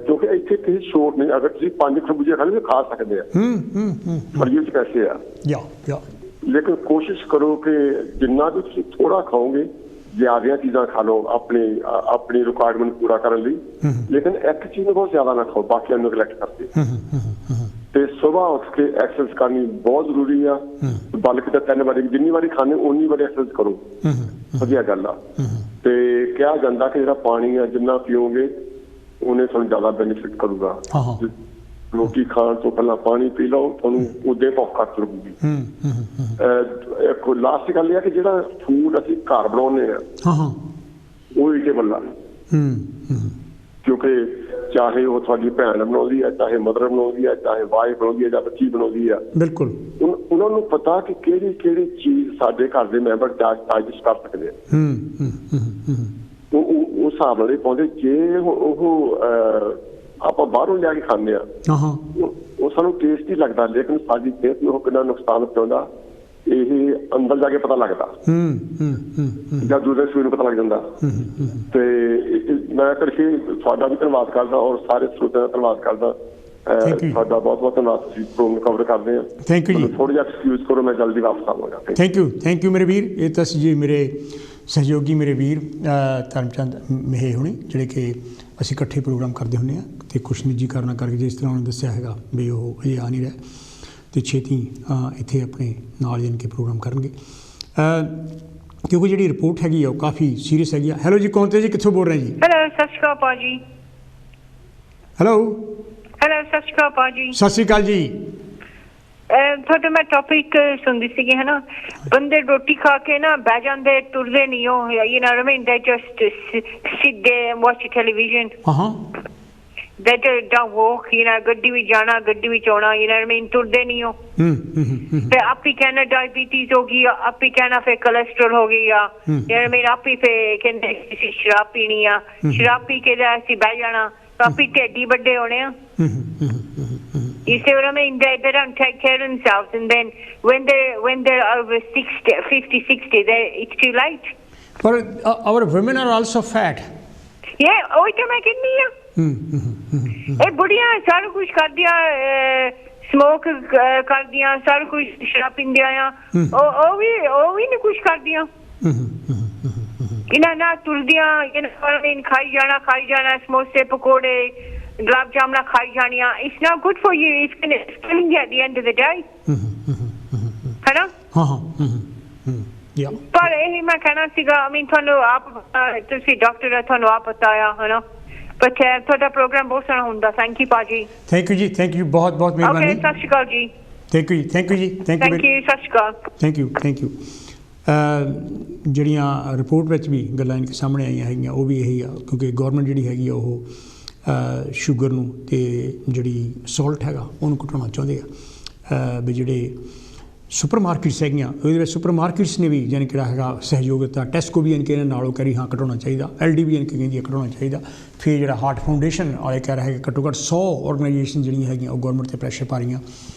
ਕਿਉਂਕਿ ਇੱਥੇ ਕਿਸੇ ਛੋਟ ਨਹੀਂ। ਅਗਰ ਤੁਸੀਂ 5 ਖਰਬੂਜੇ ਖਾਣੇ ਖਾ ਸਕਦੇ ਆ, ਫਰੀਏ ਚ ਪੈਸੇ ਆ, ਲੇਕਿਨ ਕੋਸ਼ਿਸ਼ ਕਰੋ ਕਿ ਜਿੰਨਾ ਵੀ ਤੁਸੀਂ ਥੋੜਾ ਖਾਓਗੇ, ਜ਼ਿਆਦੀਆਂ ਚੀਜ਼ਾਂ ਖਾ ਲਓ ਆਪਣੀ ਰਿਕੁਆਇਰਮੈਂਟ ਪੂਰਾ ਕਰਨ ਲਈ, ਲੇਕਿਨ ਇੱਕ ਚੀਜ਼ ਨੂੰ ਬਹੁਤ ਜ਼ਿਆਦਾ ਨਾ ਖਾਓ, ਬਾਕੀਆਂ ਨੂੰ ਨੈਗਲੈਕਟ ਕਰਕੇ। ਤੇ ਸੁਬਾਹ ਉੱਠ ਕੇ ਐਕਸਰਸਾਈਜ਼ ਕਰਨੀ ਬਹੁਤ ਜ਼ਰੂਰੀ ਆ, ਬਲਕਿ ਤਾਂ 3 ਵਾਰੀ, ਜਿੰਨੀ ਵਾਰੀ ਖਾਣੇ ਉਨੀ ਵਾਰੀ ਐਕਸਰਸਾਈਜ਼ ਕਰੋ, ਵਧੀਆ ਗੱਲ ਆ। ਤੇ ਕਿਹਾ ਜਾਂਦਾ ਕਿ ਜਿਹੜਾ ਪਾਣੀ ਆ ਜਿੰਨਾ ਪੀਓਗੇ ਉਹਨੇ ਤੁਹਾਨੂੰ ਜ਼ਿਆਦਾ ਬੈਨੀਫਿਟ ਕਰੂਗਾ। ਰੋਟੀ ਖਾਣ ਤੋਂ ਪਹਿਲਾਂ ਪਾਣੀ ਪੀ ਲਓ, ਤੁਹਾਨੂੰ ਉਦੋਂ ਭੁੱਖ ਘੱਟ ਲੱਗੂਗੀ। ਇੱਕ ਲਾਸਟ ਗੱਲ ਇਹ ਆ ਕਿ ਜਿਹੜਾ ਫੂਡ ਅਸੀਂ ਘਰ ਬਣਾਉਂਦੇ ਆ ਉਹ ਈਟੇਬਲ ਆ, ਕਿਉਂਕਿ ਚਾਹੇ ਉਹ ਤੁਹਾਡੀ ਭੈਣ ਬਣਾਉਂਦੀ ਹੈ, ਚਾਹੇ ਮਦਰ ਬਣਾਉਂਦੀ ਹੈ, ਚਾਹੇ ਵਾਈਫ ਬਣਾਉਂਦੀ ਹੈ ਜਾਂ ਬੱਚੀ ਬਣਾਉਂਦੀ ਆ, ਬਿਲਕੁਲ ਉਹਨਾਂ ਨੂੰ ਪਤਾ ਕਿ ਕਿਹੜੀ ਕਿਹੜੀ ਚੀਜ਼ ਸਾਡੇ ਘਰ ਦੇ ਮੈਂਬਰ ਡਾਈਜੈਸਟ ਕਰ ਸਕਦੇ ਆ। ਉਹ ਹਿਸਾਬ ਨਾਲ ਹੀ ਪਾਉਂਦੇ। ਜੇ ਉਹ ਆਪਾਂ ਬਾਹਰੋਂ ਲਿਆ ਕੇ ਖਾਂਦੇ ਆ ਉਹ ਸਾਨੂੰ ਟੇਸਟ ਹੀ ਲੱਗਦਾ, ਲੇਕਿਨ ਸਾਡੀ ਸਿਹਤ ਨੂੰ ਕਿੰਨਾ ਨੁਕਸਾਨ ਪਹੁੰਚਾਉਂਦਾ ਇਹ ਅੰਦਰ ਜਾ ਕੇ ਪਤਾ ਲੱਗਦਾ, ਜਾਂ ਦੂਸਰੇ ਸਰੀਰ ਨੂੰ ਪਤਾ ਲੱਗ ਜਾਂਦਾ। ਤੇ ਮੈਂ ਕਰਕੇ ਤੁਹਾਡਾ ਵੀ ਧੰਨਵਾਦ ਕਰਦਾ ਔਰ ਸਾਰੇ ਸਰੋਤਿਆਂ ਦਾ ਧੰਨਵਾਦ ਕਰਦਾ। ਤੁਹਾਡਾ ਬਹੁਤ ਬਹੁਤ ਧੰਨਵਾਦ, ਤੁਸੀਂ ਪ੍ਰੋਗਰਾਮ ਕਵਰ ਕਰਦੇ ਆ। ਥੈਂਕ ਯੂ ਜੀ। ਥੋੜਾ ਜਿਹਾ ਐਕਸਕਿਊਜ਼ ਕਰੋ, ਮੈਂ ਜਲਦੀ ਵਾਪਸ ਆਵਾਂਗਾ। ਥੈਂਕ ਯੂ ਮੇਰੇ ਵੀਰ। ਇਹ ਤਾਂ ਜੀ ਮੇਰੇ ਸਹਿਯੋਗੀ ਮੇਰੇ ਵੀਰ ਧਰਮਚੰਦ ਮਹੇ ਹੋਣੇ, ਜਿਹੜੇ ਕਿ ਅਸੀਂ ਇਕੱਠੇ ਪ੍ਰੋਗਰਾਮ ਕਰਦੇ ਹੁੰਦੇ ਹਾਂ। ਅਤੇ ਕੁਛ ਨਿੱਜੀ ਕਾਰਨਾਂ ਕਰਕੇ ਜਿਸ ਤਰ੍ਹਾਂ ਉਹਨੇ ਦੱਸਿਆ ਹੈਗਾ ਵੀ ਉਹ ਅਜੇ ਆ ਨਹੀਂ ਰਿਹਾ, ਅਤੇ ਛੇਤੀ ਇੱਥੇ ਆਪਣੇ ਨਾਲ ਜਾਣ ਕੇ ਪ੍ਰੋਗਰਾਮ ਕਰਨਗੇ, ਕਿਉਂਕਿ ਜਿਹੜੀ ਰਿਪੋਰਟ ਹੈਗੀ ਆ ਉਹ ਕਾਫੀ ਸੀਰੀਅਸ ਹੈਗੀ ਆ। ਹੈਲੋ ਜੀ, ਕੌਣ ਤੇ ਜੀ, ਕਿੱਥੋਂ ਬੋਲ ਰਹੇ ਜੀ? ਹੈਲੋ, ਸਤਿ ਸ਼੍ਰੀ ਅਕਾਲ ਭਾਜੀ। ਹੈਲੋ ਸਤਿ ਸ਼੍ਰੀ ਅਕਾਲ ਭਾਜੀ। ਸਤਿ ਸ਼੍ਰੀ ਅਕਾਲ ਜੀ। ਤੁਹਾਡਾ ਮੈਂ ਟੌਪਿਕ ਸੁਣਦੀ ਸੀਗੀ, ਹੈ ਨਾ, ਬੰਦੇ ਰੋਟੀ ਖਾ ਕੇ ਨਾ ਬਹਿ ਜਾਂਦੇ, ਤੁਰਦੇ ਨਹੀਂ ਹੋ, you know what I mean, they just sit there and watch television. They don't walk, you know, ਗੱਡੀ ਵਿੱਚ ਜਾਣਾ, ਗੱਡੀ ਵਿੱਚ ਆਉਣਾ, you know what I mean, ਤੁਰਦੇ ਨਹੀਂ ਹੋ। ਫਿਰ ਆਪੀ ਕਹਿਣਾ ਡਾਇਬੀਟੀਜ਼ ਹੋ ਗਈ, ਆਪੀ ਕਹਿਣਾ ਫਿਰ ਕੋਲੈਸਟਰੋਲ ਹੋ ਗਈ ਆ, you know what I mean, ਆਪੀ ਫਿਰ ਕਹਿੰਦੇ ਅਸੀਂ ਸ਼ਰਾਬ ਪੀਣੀ ਆ, ਸ਼ਰਾਬ ਪੀ ਕੇ ਅਸੀਂ ਬਹਿ ਜਾਣਾ, ਆਪੀ ਢੇਡੀ ਵੱਡੇ ਹੋਣੇ ਆ। You see what I mean? They don't take care of themselves, and then when they're over 60, 50, 60, it's too late. But our women are also fat. Yeah, ਉਹੀ ਤਾਂ ਮੈਂ ਕਹਿੰਦੀ ਆ। ਇਹ ਬੁੜੀਆਂ ਸਾਰਾ ਕੁਛ ਕਰਦੀਆਂ, ਸਮੋਕ ਕਰਦੀਆਂ, ਸਾਰਾ ਕੁਛ ਸ਼ਰਾਬ ਪੀਂਦੀਆਂ ਆ, ਉਹ ਵੀ ਨਹੀਂ ਕੁਛ ਕਰਦੀਆਂ। ਇਹਨਾਂ ਨਾ ਤੁਰਦੀਆਂ, ਖਾਈ ਜਾਣਾ ਸਮੋਸੇ ਪਕੌੜੇ ਗੁਲਾਬ ਜਾਮਨਾ ਖਾਈ ਜਾਣੀਆਂ। It's not good for you. It's killing you at the end of the day. ਹੈ ਨਾ? ਪਰ ਇਹ ਮੈਂ ਕਹਿਣਾ ਸੀਗਾ, I mean, ਤੁਹਾਨੂੰ ਆਪ, ਤੁਸੀਂ ਡਾਕਟਰ ਆ, ਤੁਹਾਨੂੰ ਆਪ ਪਤਾ ਆ, ਹੈ ਨਾ, ਪਰ ਤੁਹਾਡਾ ਪ੍ਰੋਗਰਾਮ ਬਹੁਤ ਸੋਹਣਾ ਹੁੰਦਾ। ਥੈਂਕ ਯੂ ਭਾਜੀ। ਥੈਂਕ ਯੂ ਜੀ, ਥੈਂਕ ਯੂ, ਬਹੁਤ ਬਹੁਤ ਮਿਹਰਬਾਨੀ। ਓਕੇ, ਸਤਿ ਸ਼੍ਰੀ ਅਕਾਲ ਜੀ। ਥੈਂਕ ਯੂ ਜੀ, ਥੈਂਕ ਯੂ ਜੀ, ਥੈਂਕ ਯੂ, ਸਤਿ ਸ਼੍ਰੀ ਅਕਾਲ। Thank you. ਜਿਹੜੀਆਂ ਰਿਪੋਰਟ ਵਿੱਚ ਵੀ ਗੱਲਾਂ ਇਨਕੇ ਸਾਹਮਣੇ ਆਈਆਂ ਹੈਗੀਆਂ ਉਹ ਵੀ ਇਹੀ ਆ, ਕਿਉਂਕਿ ਗੌਰਮੈਂਟ ਜਿਹੜੀ ਹੈਗੀ ਆ ਉਹ ਸ਼ੂਗਰ ਨੂੰ ਅਤੇ ਜਿਹੜੀ ਸੋਲਟ ਹੈਗਾ ਉਹਨੂੰ ਘਟਾਉਣਾ ਚਾਹੁੰਦੇ ਆ। ਵੀ ਜਿਹੜੇ ਸੁਪਰ ਮਾਰਕੀਟਸ ਹੈਗੀਆਂ ਉਹਦੇ ਵਿੱਚ ਸੁਪਰ ਮਾਰਕੀਟਸ ਨੇ ਵੀ ਯਾਨੀ ਕਿਹੜਾ ਹੈਗਾ ਸਹਿਯੋਗ ਦਿੱਤਾ। ਟੈਸਕੋ ਵੀ ਯਾਨੀ ਕਿ ਇਹਨਾਂ ਨਾਲੋਂ ਕਹਿ ਰਹੀ ਹਾਂ ਘਟਾਉਣਾ ਚਾਹੀਦਾ, LD ਵੀ ਯਾਨੀ ਕਿ ਕਹਿੰਦੀ ਘਟਾਉਣਾ ਚਾਹੀਦਾ। ਫਿਰ ਜਿਹੜਾ ਹਾਰਟ ਫਾਊਂਡੇਸ਼ਨ ਵਾਲੇ ਕਹਿ ਰਹੇ ਹੈਗੇ ਘੱਟੋ ਘੱਟ 100 ਔਰਗਨਾਈਜੇਸ਼ਨ ਜਿਹੜੀਆਂ ਹੈਗੀਆਂ ਉਹ ਗੌਰਮੈਂਟ 'ਤੇ ਪ੍ਰੈਸ਼ਰ ਪਾ ਰਹੀਆਂ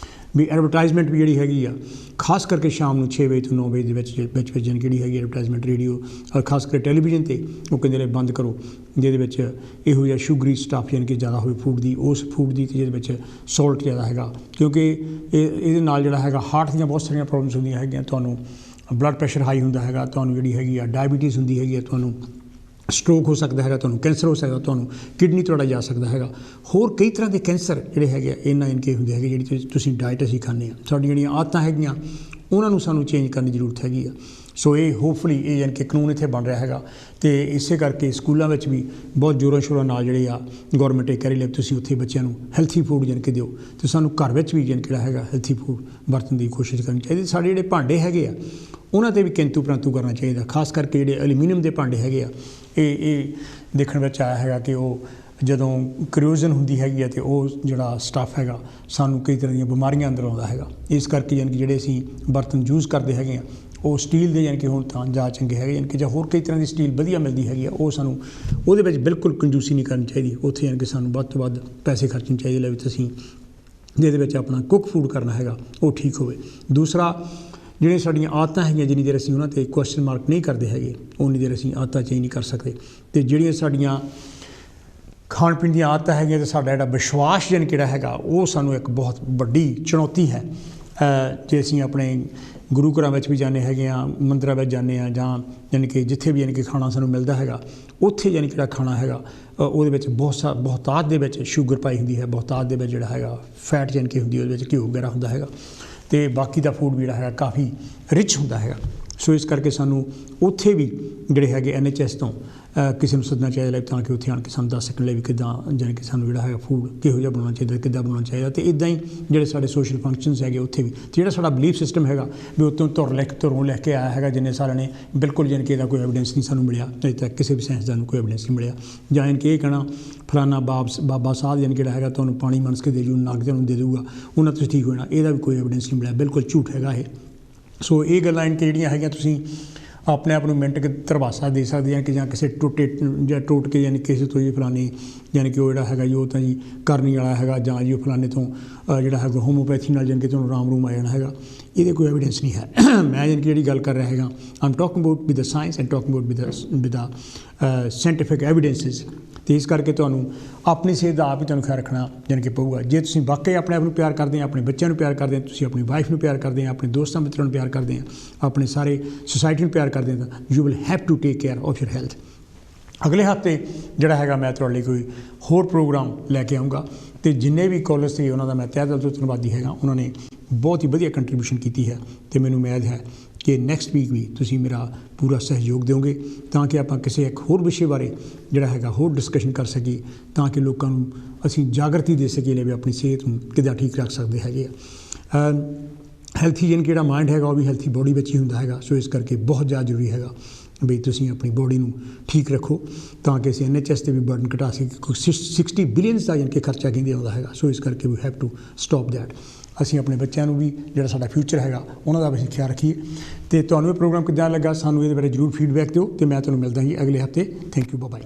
ਵੀ ਐਡਵਰਟਾਈਜ਼ਮੈਂਟ ਵੀ ਜਿਹੜੀ ਹੈਗੀ ਆ, ਖਾਸ ਕਰਕੇ ਸ਼ਾਮ ਨੂੰ 6 ਵਜੇ ਤੋਂ 9 ਵਜੇ ਦੇ ਵਿੱਚ ਯਾਨੀ ਜਿਹੜੀ ਹੈਗੀ ਐਡਵਰਟਾਈਜ਼ਮੈਂਟ ਰੇਡੀਓ ਔਰ ਖਾਸ ਕਰਕੇ ਟੈਲੀਵਿਜ਼ਨ 'ਤੇ ਉਹ ਕਹਿੰਦੇ ਨੇ ਬੰਦ ਕਰੋ, ਜਿਹਦੇ ਵਿੱਚ ਇਹੋ ਜਿਹਾ ਸ਼ੂਗਰੀ ਸਟਾਫ ਯਾਨੀ ਕਿ ਜ਼ਿਆਦਾ ਹੋਵੇ ਫੂਡ ਦੀ, ਉਸ ਫੂਡ ਦੀ, ਅਤੇ ਜਿਹਦੇ ਵਿੱਚ ਸੋਲਟ ਜ਼ਿਆਦਾ ਹੈਗਾ, ਕਿਉਂਕਿ ਇਹਦੇ ਨਾਲ ਜਿਹੜਾ ਹੈਗਾ ਹਾਰਟ ਦੀਆਂ ਬਹੁਤ ਸਾਰੀਆਂ ਪ੍ਰੋਬਲਮਸ ਹੁੰਦੀਆਂ ਹੈਗੀਆਂ। ਤੁਹਾਨੂੰ ਬਲੱਡ ਪ੍ਰੈਸ਼ਰ ਹਾਈ ਹੁੰਦਾ ਹੈਗਾ, ਤੁਹਾਨੂੰ ਜਿਹੜੀ ਹੈਗੀ ਆ ਡਾਇਬੀਟੀਜ਼ ਹੁੰਦੀ ਹੈਗੀ ਆ, ਤੁਹਾਨੂੰ ਸਟ੍ਰੋਕ ਹੋ ਸਕਦਾ ਹੈਗਾ, ਤੁਹਾਨੂੰ ਕੈਂਸਰ ਹੋ ਸਕਦਾ, ਤੁਹਾਨੂੰ ਕਿਡਨੀ ਤੁਹਾਡਾ ਜਾ ਸਕਦਾ ਹੈਗਾ, ਹੋਰ ਕਈ ਤਰ੍ਹਾਂ ਦੇ ਕੈਂਸਰ ਜਿਹੜੇ ਹੈਗੇ ਇਹਨਾਂ ਇਨਕੇ ਹੁੰਦੇ ਹੈਗੇ ਜਿਹੜੀ ਤੁਸੀਂ ਡਾਇਟ ਅਸੀਂ ਖਾਂਦੇ ਹਾਂ। ਸਾਡੀਆਂ ਜਿਹੜੀਆਂ ਆਦਤਾਂ ਹੈਗੀਆਂ ਉਹਨਾਂ ਨੂੰ ਸਾਨੂੰ ਚੇਂਜ ਕਰਨ ਦੀ ਜ਼ਰੂਰਤ ਹੈਗੀ ਆ। ਸੋ ਇਹ ਹੋਪਫੁਲੀ ਇਹ ਯਾਨੀ ਕਿ ਕਾਨੂੰਨ ਇੱਥੇ ਬਣ ਰਿਹਾ ਹੈਗਾ ਅਤੇ ਇਸੇ ਕਰਕੇ ਸਕੂਲਾਂ ਵਿੱਚ ਵੀ ਬਹੁਤ ਜ਼ੋਰਾਂ ਸ਼ੋਰਾਂ ਨਾਲ ਜਿਹੜੇ ਆ ਗੌਰਮੈਂਟ ਇਹ ਕਹਿ ਰਹੀ ਹੈ ਤੁਸੀਂ ਉੱਥੇ ਬੱਚਿਆਂ ਨੂੰ ਹੈਲਥੀ ਫੂਡ ਯਾਨੀ ਕਿ ਦਿਓ, ਅਤੇ ਸਾਨੂੰ ਘਰ ਵਿੱਚ ਵੀ ਯਾਨੀ ਕਿਹੜਾ ਹੈਗਾ ਹੈਲਥੀ ਫੂਡ ਵਰਤਣ ਦੀ ਕੋਸ਼ਿਸ਼ ਕਰਨੀ ਚਾਹੀਦੀ। ਸਾਡੇ ਜਿਹੜੇ ਭਾਂਡੇ ਹੈਗੇ ਆ ਉਹਨਾਂ 'ਤੇ ਵੀ ਕਿੰਤੂ ਪ੍ਰੰਤੂ ਕਰਨਾ ਚਾਹੀਦਾ, ਖਾਸ ਕਰਕੇ ਜਿਹੜੇ ਐਲੂਮੀਨੀਅਮ ਦੇ ਭਾਂਡੇ ਹੈਗੇ ਆ ਇਹ ਦੇਖਣ ਵਿੱਚ ਆਇਆ ਹੈਗਾ ਕਿ ਉਹ ਜਦੋਂ ਕਰੋਜ਼ਨ ਹੁੰਦੀ ਹੈਗੀ ਹੈ ਅਤੇ ਉਹ ਜਿਹੜਾ ਸਟੱਫ ਹੈਗਾ ਸਾਨੂੰ ਕਈ ਤਰ੍ਹਾਂ ਦੀਆਂ ਬਿਮਾਰੀਆਂ ਅੰਦਰ ਆਉਂਦਾ ਹੈਗਾ। ਇਸ ਕਰਕੇ ਯਾਨੀ ਕਿ ਜਿਹੜੇ ਅਸੀਂ ਬਰਤਨ ਯੂਜ਼ ਕਰਦੇ ਹੈਗੇ ਆ ਉਹ ਸਟੀਲ ਦੇ ਯਾਨੀ ਕਿ ਹੁਣ ਤਾਂ ਜਾਂ ਚੰਗੇ ਹੈਗੇ ਯਾਨੀ ਕਿ ਜਾਂ ਹੋਰ ਕਈ ਤਰ੍ਹਾਂ ਦੀ ਸਟੀਲ ਵਧੀਆ ਮਿਲਦੀ ਹੈਗੀ ਆ, ਉਹ ਸਾਨੂੰ ਉਹਦੇ ਵਿੱਚ ਬਿਲਕੁਲ ਕੰਜੂਸੀ ਨਹੀਂ ਕਰਨੀ ਚਾਹੀਦੀ। ਉੱਥੇ ਯਾਨੀ ਕਿ ਸਾਨੂੰ ਵੱਧ ਤੋਂ ਵੱਧ ਪੈਸੇ ਖਰਚਣੇ ਚਾਹੀਦੇ ਲੈ ਵੀ ਤੁਸੀਂ ਜਿਹਦੇ ਵਿੱਚ ਆਪਣਾ ਕੁੱਕ ਫੂਡ ਕਰਨਾ ਹੈਗਾ ਉਹ ਠੀਕ ਹੋਵੇ। ਦੂਸਰਾ ਜਿਹੜੀਆਂ ਸਾਡੀਆਂ ਆਦਤਾਂ ਹੈਗੀਆਂ ਜਿੰਨੀ ਦੇਰ ਅਸੀਂ ਉਹਨਾਂ 'ਤੇ ਕੁਐਸਚਨ ਮਾਰਕ ਨਹੀਂ ਕਰਦੇ ਹੈਗੇ ਉਨੀ ਦੇਰ ਅਸੀਂ ਆਦਤਾਂ ਚੇਂਜ ਨਹੀਂ ਕਰ ਸਕਦੇ। ਅਤੇ ਜਿਹੜੀਆਂ ਸਾਡੀਆਂ ਖਾਣ ਪੀਣ ਦੀਆਂ ਆਦਤਾਂ ਹੈਗੀਆਂ ਅਤੇ ਸਾਡਾ ਜਿਹੜਾ ਵਿਸ਼ਵਾਸ ਯਾਨੀ ਕਿਹੜਾ ਹੈਗਾ ਉਹ ਸਾਨੂੰ ਇੱਕ ਬਹੁਤ ਵੱਡੀ ਚੁਣੌਤੀ ਹੈ। ਜੇ ਅਸੀਂ ਆਪਣੇ ਗੁਰੂ ਘਰਾਂ ਵਿੱਚ ਵੀ ਜਾਂਦੇ ਹੈਗੇ ਹਾਂ, ਮੰਦਰਾਂ ਵਿੱਚ ਜਾਂਦੇ ਹਾਂ, ਜਾਂ ਯਾਨੀ ਕਿ ਜਿੱਥੇ ਵੀ ਯਾਨੀ ਕਿ ਖਾਣਾ ਸਾਨੂੰ ਮਿਲਦਾ ਹੈਗਾ ਉੱਥੇ ਯਾਨੀ ਕਿਹੜਾ ਖਾਣਾ ਹੈਗਾ ਉਹਦੇ ਵਿੱਚ ਬਹੁਤਾਤ ਦੇ ਵਿੱਚ ਸ਼ੂਗਰ ਪਾਈ ਹੁੰਦੀ ਹੈ, ਬਹੁਤਾਤ ਦੇ ਵਿੱਚ ਜਿਹੜਾ ਹੈਗਾ ਫੈਟ ਯਾਨੀ ਕਿ ਹੁੰਦੀ ਉਹਦੇ ਵਿੱਚ ਘਿਓ ਵਗੈਰਾ ਹੁੰਦਾ ਹੈਗਾ, ਅਤੇ ਬਾਕੀ ਦਾ ਫੂਡ ਜਿਹੜਾ ਹੈਗਾ ਕਾਫੀ ਰਿਚ ਹੁੰਦਾ ਹੈਗਾ। ਸੋ ਇਸ ਕਰਕੇ ਸਾਨੂੰ ਉੱਥੇ ਵੀ ਜਿਹੜੇ ਹੈਗੇ NHS ਤੋਂ ਕਿਸੇ ਨੂੰ ਸੱਦਣਾ ਚਾਹੀਦਾ ਤਾਂ ਕਿ ਉੱਥੇ ਆਣ ਕੇ ਸਾਨੂੰ ਦੱਸ ਸਕਣ ਲਈ ਵੀ ਕਿੱਦਾਂ ਜਾਣੀ ਕਿ ਸਾਨੂੰ ਜਿਹੜਾ ਹੈਗਾ ਫੂਡ ਕਿਹੋ ਜਿਹਾ ਬਣਾਉਣਾ ਚਾਹੀਦਾ, ਕਿੱਦਾਂ ਬਣਾਉਣਾ ਚਾਹੀਦਾ। ਅਤੇ ਇੱਦਾਂ ਹੀ ਜਿਹੜੇ ਸਾਡੇ ਸੋਸ਼ਲ ਫੰਕਸ਼ਨਸ ਹੈਗੇ ਉੱਥੇ ਵੀ ਜਿਹੜਾ ਸਾਡਾ ਬਲੀਫ ਸਿਸਟਮ ਹੈਗਾ ਵੀ ਉੱਤੋਂ ਧੁਰੋਂ ਲਿਖ ਕੇ ਆਇਆ ਹੈਗਾ ਜਿੰਨੇ ਸਾਰਿਆਂ ਨੇ ਬਿਲਕੁਲ ਜਾਣੀ ਕਿ ਇਹਦਾ ਕੋਈ ਐਵੀਡੈਂਸ ਨਹੀਂ ਸਾਨੂੰ ਮਿਲਿਆ ਅਜੇ ਤੱਕ, ਕਿਸੇ ਵੀ ਸਾਇੰਸਦਾਨ ਨੂੰ ਕੋਈ ਐਵੀਡੈਂਸ ਨਹੀਂ ਮਿਲਿਆ। ਜਾਂ ਜਾਣੀ ਕਿ ਇਹ ਕਹਿਣਾ ਫਲਾਨਾ ਬਾਬਾ ਸਾਹਿਬ ਜਾਣੀ ਜਿਹੜਾ ਹੈਗਾ ਤੁਹਾਨੂੰ ਪਾਣੀ ਮਨਸ ਕੇ ਦੇ ਜੂ ਨੱਕ ਤੁਹਾਨੂੰ ਦੇ ਦਊਗਾ ਉਹਨਾਂ ਤੁਸੀਂ ਠੀਕ ਹੋ ਜਾਣਾ, ਇਹਦਾ ਵੀ ਕੋਈ ਐਵੀਡੈਂਸ ਨਹੀਂ ਮਿਲਿਆ, ਬਿਲਕੁਲ ਝੂਠ ਹੈਗਾ ਇਹ। ਸੋ ਇਹ ਗੱਲਾਂ ਇਨਕੇ ਜਿਹੜੀਆਂ ਹੈਗੀਆਂ ਤੁਸੀਂ ਆਪਣੇ ਆਪ ਨੂੰ ਮਿੰਟ ਕੇ ਧਰਵਾਸਾ ਦੇ ਸਕਦੇ ਆ ਕਿ ਜਾਂ ਕਿਸੇ ਟੁੱਟ ਕੇ ਯਾਨੀ ਕਿਸੇ ਤੋਂ ਜੀ ਫਲਾਨੀ ਯਾਨੀ ਕਿ ਉਹ ਜਿਹੜਾ ਹੈਗਾ ਜੀ ਉਹ ਤਾਂ ਜੀ ਕਰਨੀ ਵਾਲਾ ਹੈਗਾ, ਜਾਂ ਜੀ ਉਹ ਫਲਾਨੇ ਤੋਂ ਜਿਹੜਾ ਹੈਗਾ ਹੋਮੋਪੈਥੀ ਨਾਲ ਜਾਣੀ ਕਿ ਤੁਹਾਨੂੰ ਆਰਾਮ ਆ ਜਾਣਾ ਹੈਗਾ, ਇਹਦੇ ਕੋਈ ਐਵੀਡੈਂਸ ਨਹੀਂ ਹੈ। ਮੈਂ ਜਾਣੀ ਕਿ ਜਿਹੜੀ ਗੱਲ ਕਰ ਰਿਹਾ ਹੈਗਾ I'm talking about with the science and talking about with the scientific evidences. ਅਤੇ ਇਸ ਕਰਕੇ ਤੁਹਾਨੂੰ ਆਪਣੀ ਸਿਹਤ ਦਾ ਆਪ ਹੀ ਤੁਹਾਨੂੰ ਖਿਆਲ ਰੱਖਣਾ ਜਾਣੀ ਕਿ ਪਊਗਾ। ਜੇ ਤੁਸੀਂ ਵਾਕਈ ਆਪਣੇ ਆਪ ਨੂੰ ਪਿਆਰ ਕਰਦੇ ਆ, ਆਪਣੇ ਬੱਚਿਆਂ ਨੂੰ ਪਿਆਰ ਕਰਦੇ ਆ, ਤੁਸੀਂ ਆਪਣੀ ਵਾਈਫ ਨੂੰ ਪਿਆਰ ਕਰਦੇ ਆ, ਆਪਣੇ ਦੋਸਤਾਂ ਮਿੱਤਰਾਂ ਨੂੰ ਪਿਆਰ ਕਰਦੇ ਆ, ਆਪਣੇ ਸਾਰੇ ਸੁਸਾਇਟੀ ਨੂੰ ਪਿਆਰ ਕਰਦੇ ਆ, ਤਾਂ you will have to take care of your health. ਅਗਲੇ ਹਫ਼ਤੇ ਜਿਹੜਾ ਹੈਗਾ ਮੈਂ ਤੁਹਾਡੇ ਲਈ ਕੋਈ ਹੋਰ ਪ੍ਰੋਗਰਾਮ ਲੈ ਕੇ ਆਊਂਗਾ, ਅਤੇ ਜਿੰਨੇ ਵੀ ਕਾਲਰਸ ਸੀ ਉਹਨਾਂ ਦਾ ਮੈਂ ਤਹਿ ਦਿਲ ਤੋਂ ਧੰਨਵਾਦੀ ਹੈਗਾ, ਉਹਨਾਂ ਨੇ ਬਹੁਤ ਹੀ ਵਧੀਆ ਕੰਟਰੀਬਿਊਸ਼ਨ ਕੀਤੀ ਹੈ, ਅਤੇ ਮੈਨੂੰ ਉਮੀਦ ਹੈ ਕਿ ਨੈਕਸਟ ਵੀਕ ਵੀ ਤੁਸੀਂ ਮੇਰਾ ਪੂਰਾ ਸਹਿਯੋਗ ਦਿਓਗੇ ਤਾਂ ਕਿ ਆਪਾਂ ਕਿਸੇ ਇੱਕ ਹੋਰ ਵਿਸ਼ੇ ਬਾਰੇ ਜਿਹੜਾ ਹੈਗਾ ਹੋਰ ਡਿਸਕਸ਼ਨ ਕਰ ਸਕੀਏ, ਤਾਂ ਕਿ ਲੋਕਾਂ ਨੂੰ ਅਸੀਂ ਜਾਗਰਤੀ ਦੇ ਸਕੀਏ ਵੀ ਆਪਣੀ ਸਿਹਤ ਨੂੰ ਕਿੱਦਾਂ ਠੀਕ ਰੱਖ ਸਕਦੇ ਹੈਗੇ ਆ। ਹੈਲਥੀ ਯਾਨੀ ਕਿ ਜਿਹੜਾ ਮਾਇੰਡ ਹੈਗਾ ਉਹ ਵੀ ਹੈਲਥੀ ਬੋਡੀ ਵਿੱਚ ਹੀ ਹੁੰਦਾ ਹੈਗਾ। ਸੋ ਇਸ ਕਰਕੇ ਬਹੁਤ ਜ਼ਿਆਦਾ ਜ਼ਰੂਰੀ ਹੈਗਾ ਵੀ ਤੁਸੀਂ ਆਪਣੀ ਬੋਡੀ ਨੂੰ ਠੀਕ ਰੱਖੋ ਤਾਂ ਕਿ ਅਸੀਂ NHS 'ਤੇ ਵੀ ਬਰਡਨ ਘਟਾ ਸਕੀਏ। 60 ਬਿਲੀਅਨਸ ਦਾ ਯਾਨੀ ਕਿ ਖਰਚਾ ਕਹਿੰਦੇ ਆਉਂਦਾ ਹੈਗਾ। ਸੋ ਇਸ ਕਰਕੇ we have to stop that. ਅਸੀਂ ਆਪਣੇ ਬੱਚਿਆਂ ਨੂੰ ਵੀ ਜਿਹੜਾ ਸਾਡਾ ਫਿਊਚਰ ਹੈਗਾ ਉਹਨਾਂ ਦਾ ਵੀ ਅਸੀਂ ਖਿਆਲ ਰੱਖੀਏ। ਅਤੇ ਤੁਹਾਨੂੰ ਇਹ ਪ੍ਰੋਗਰਾਮ ਕਿੱਦਾਂ ਲੱਗਾ ਸਾਨੂੰ ਇਹਦੇ ਬਾਰੇ ਜ਼ਰੂਰ ਫੀਡਬੈਕ ਦਿਓ, ਅਤੇ ਮੈਂ ਤੁਹਾਨੂੰ ਮਿਲਦਾ ਜੀ ਅਗਲੇ ਹਫ਼ਤੇ। Thank you, bye bye.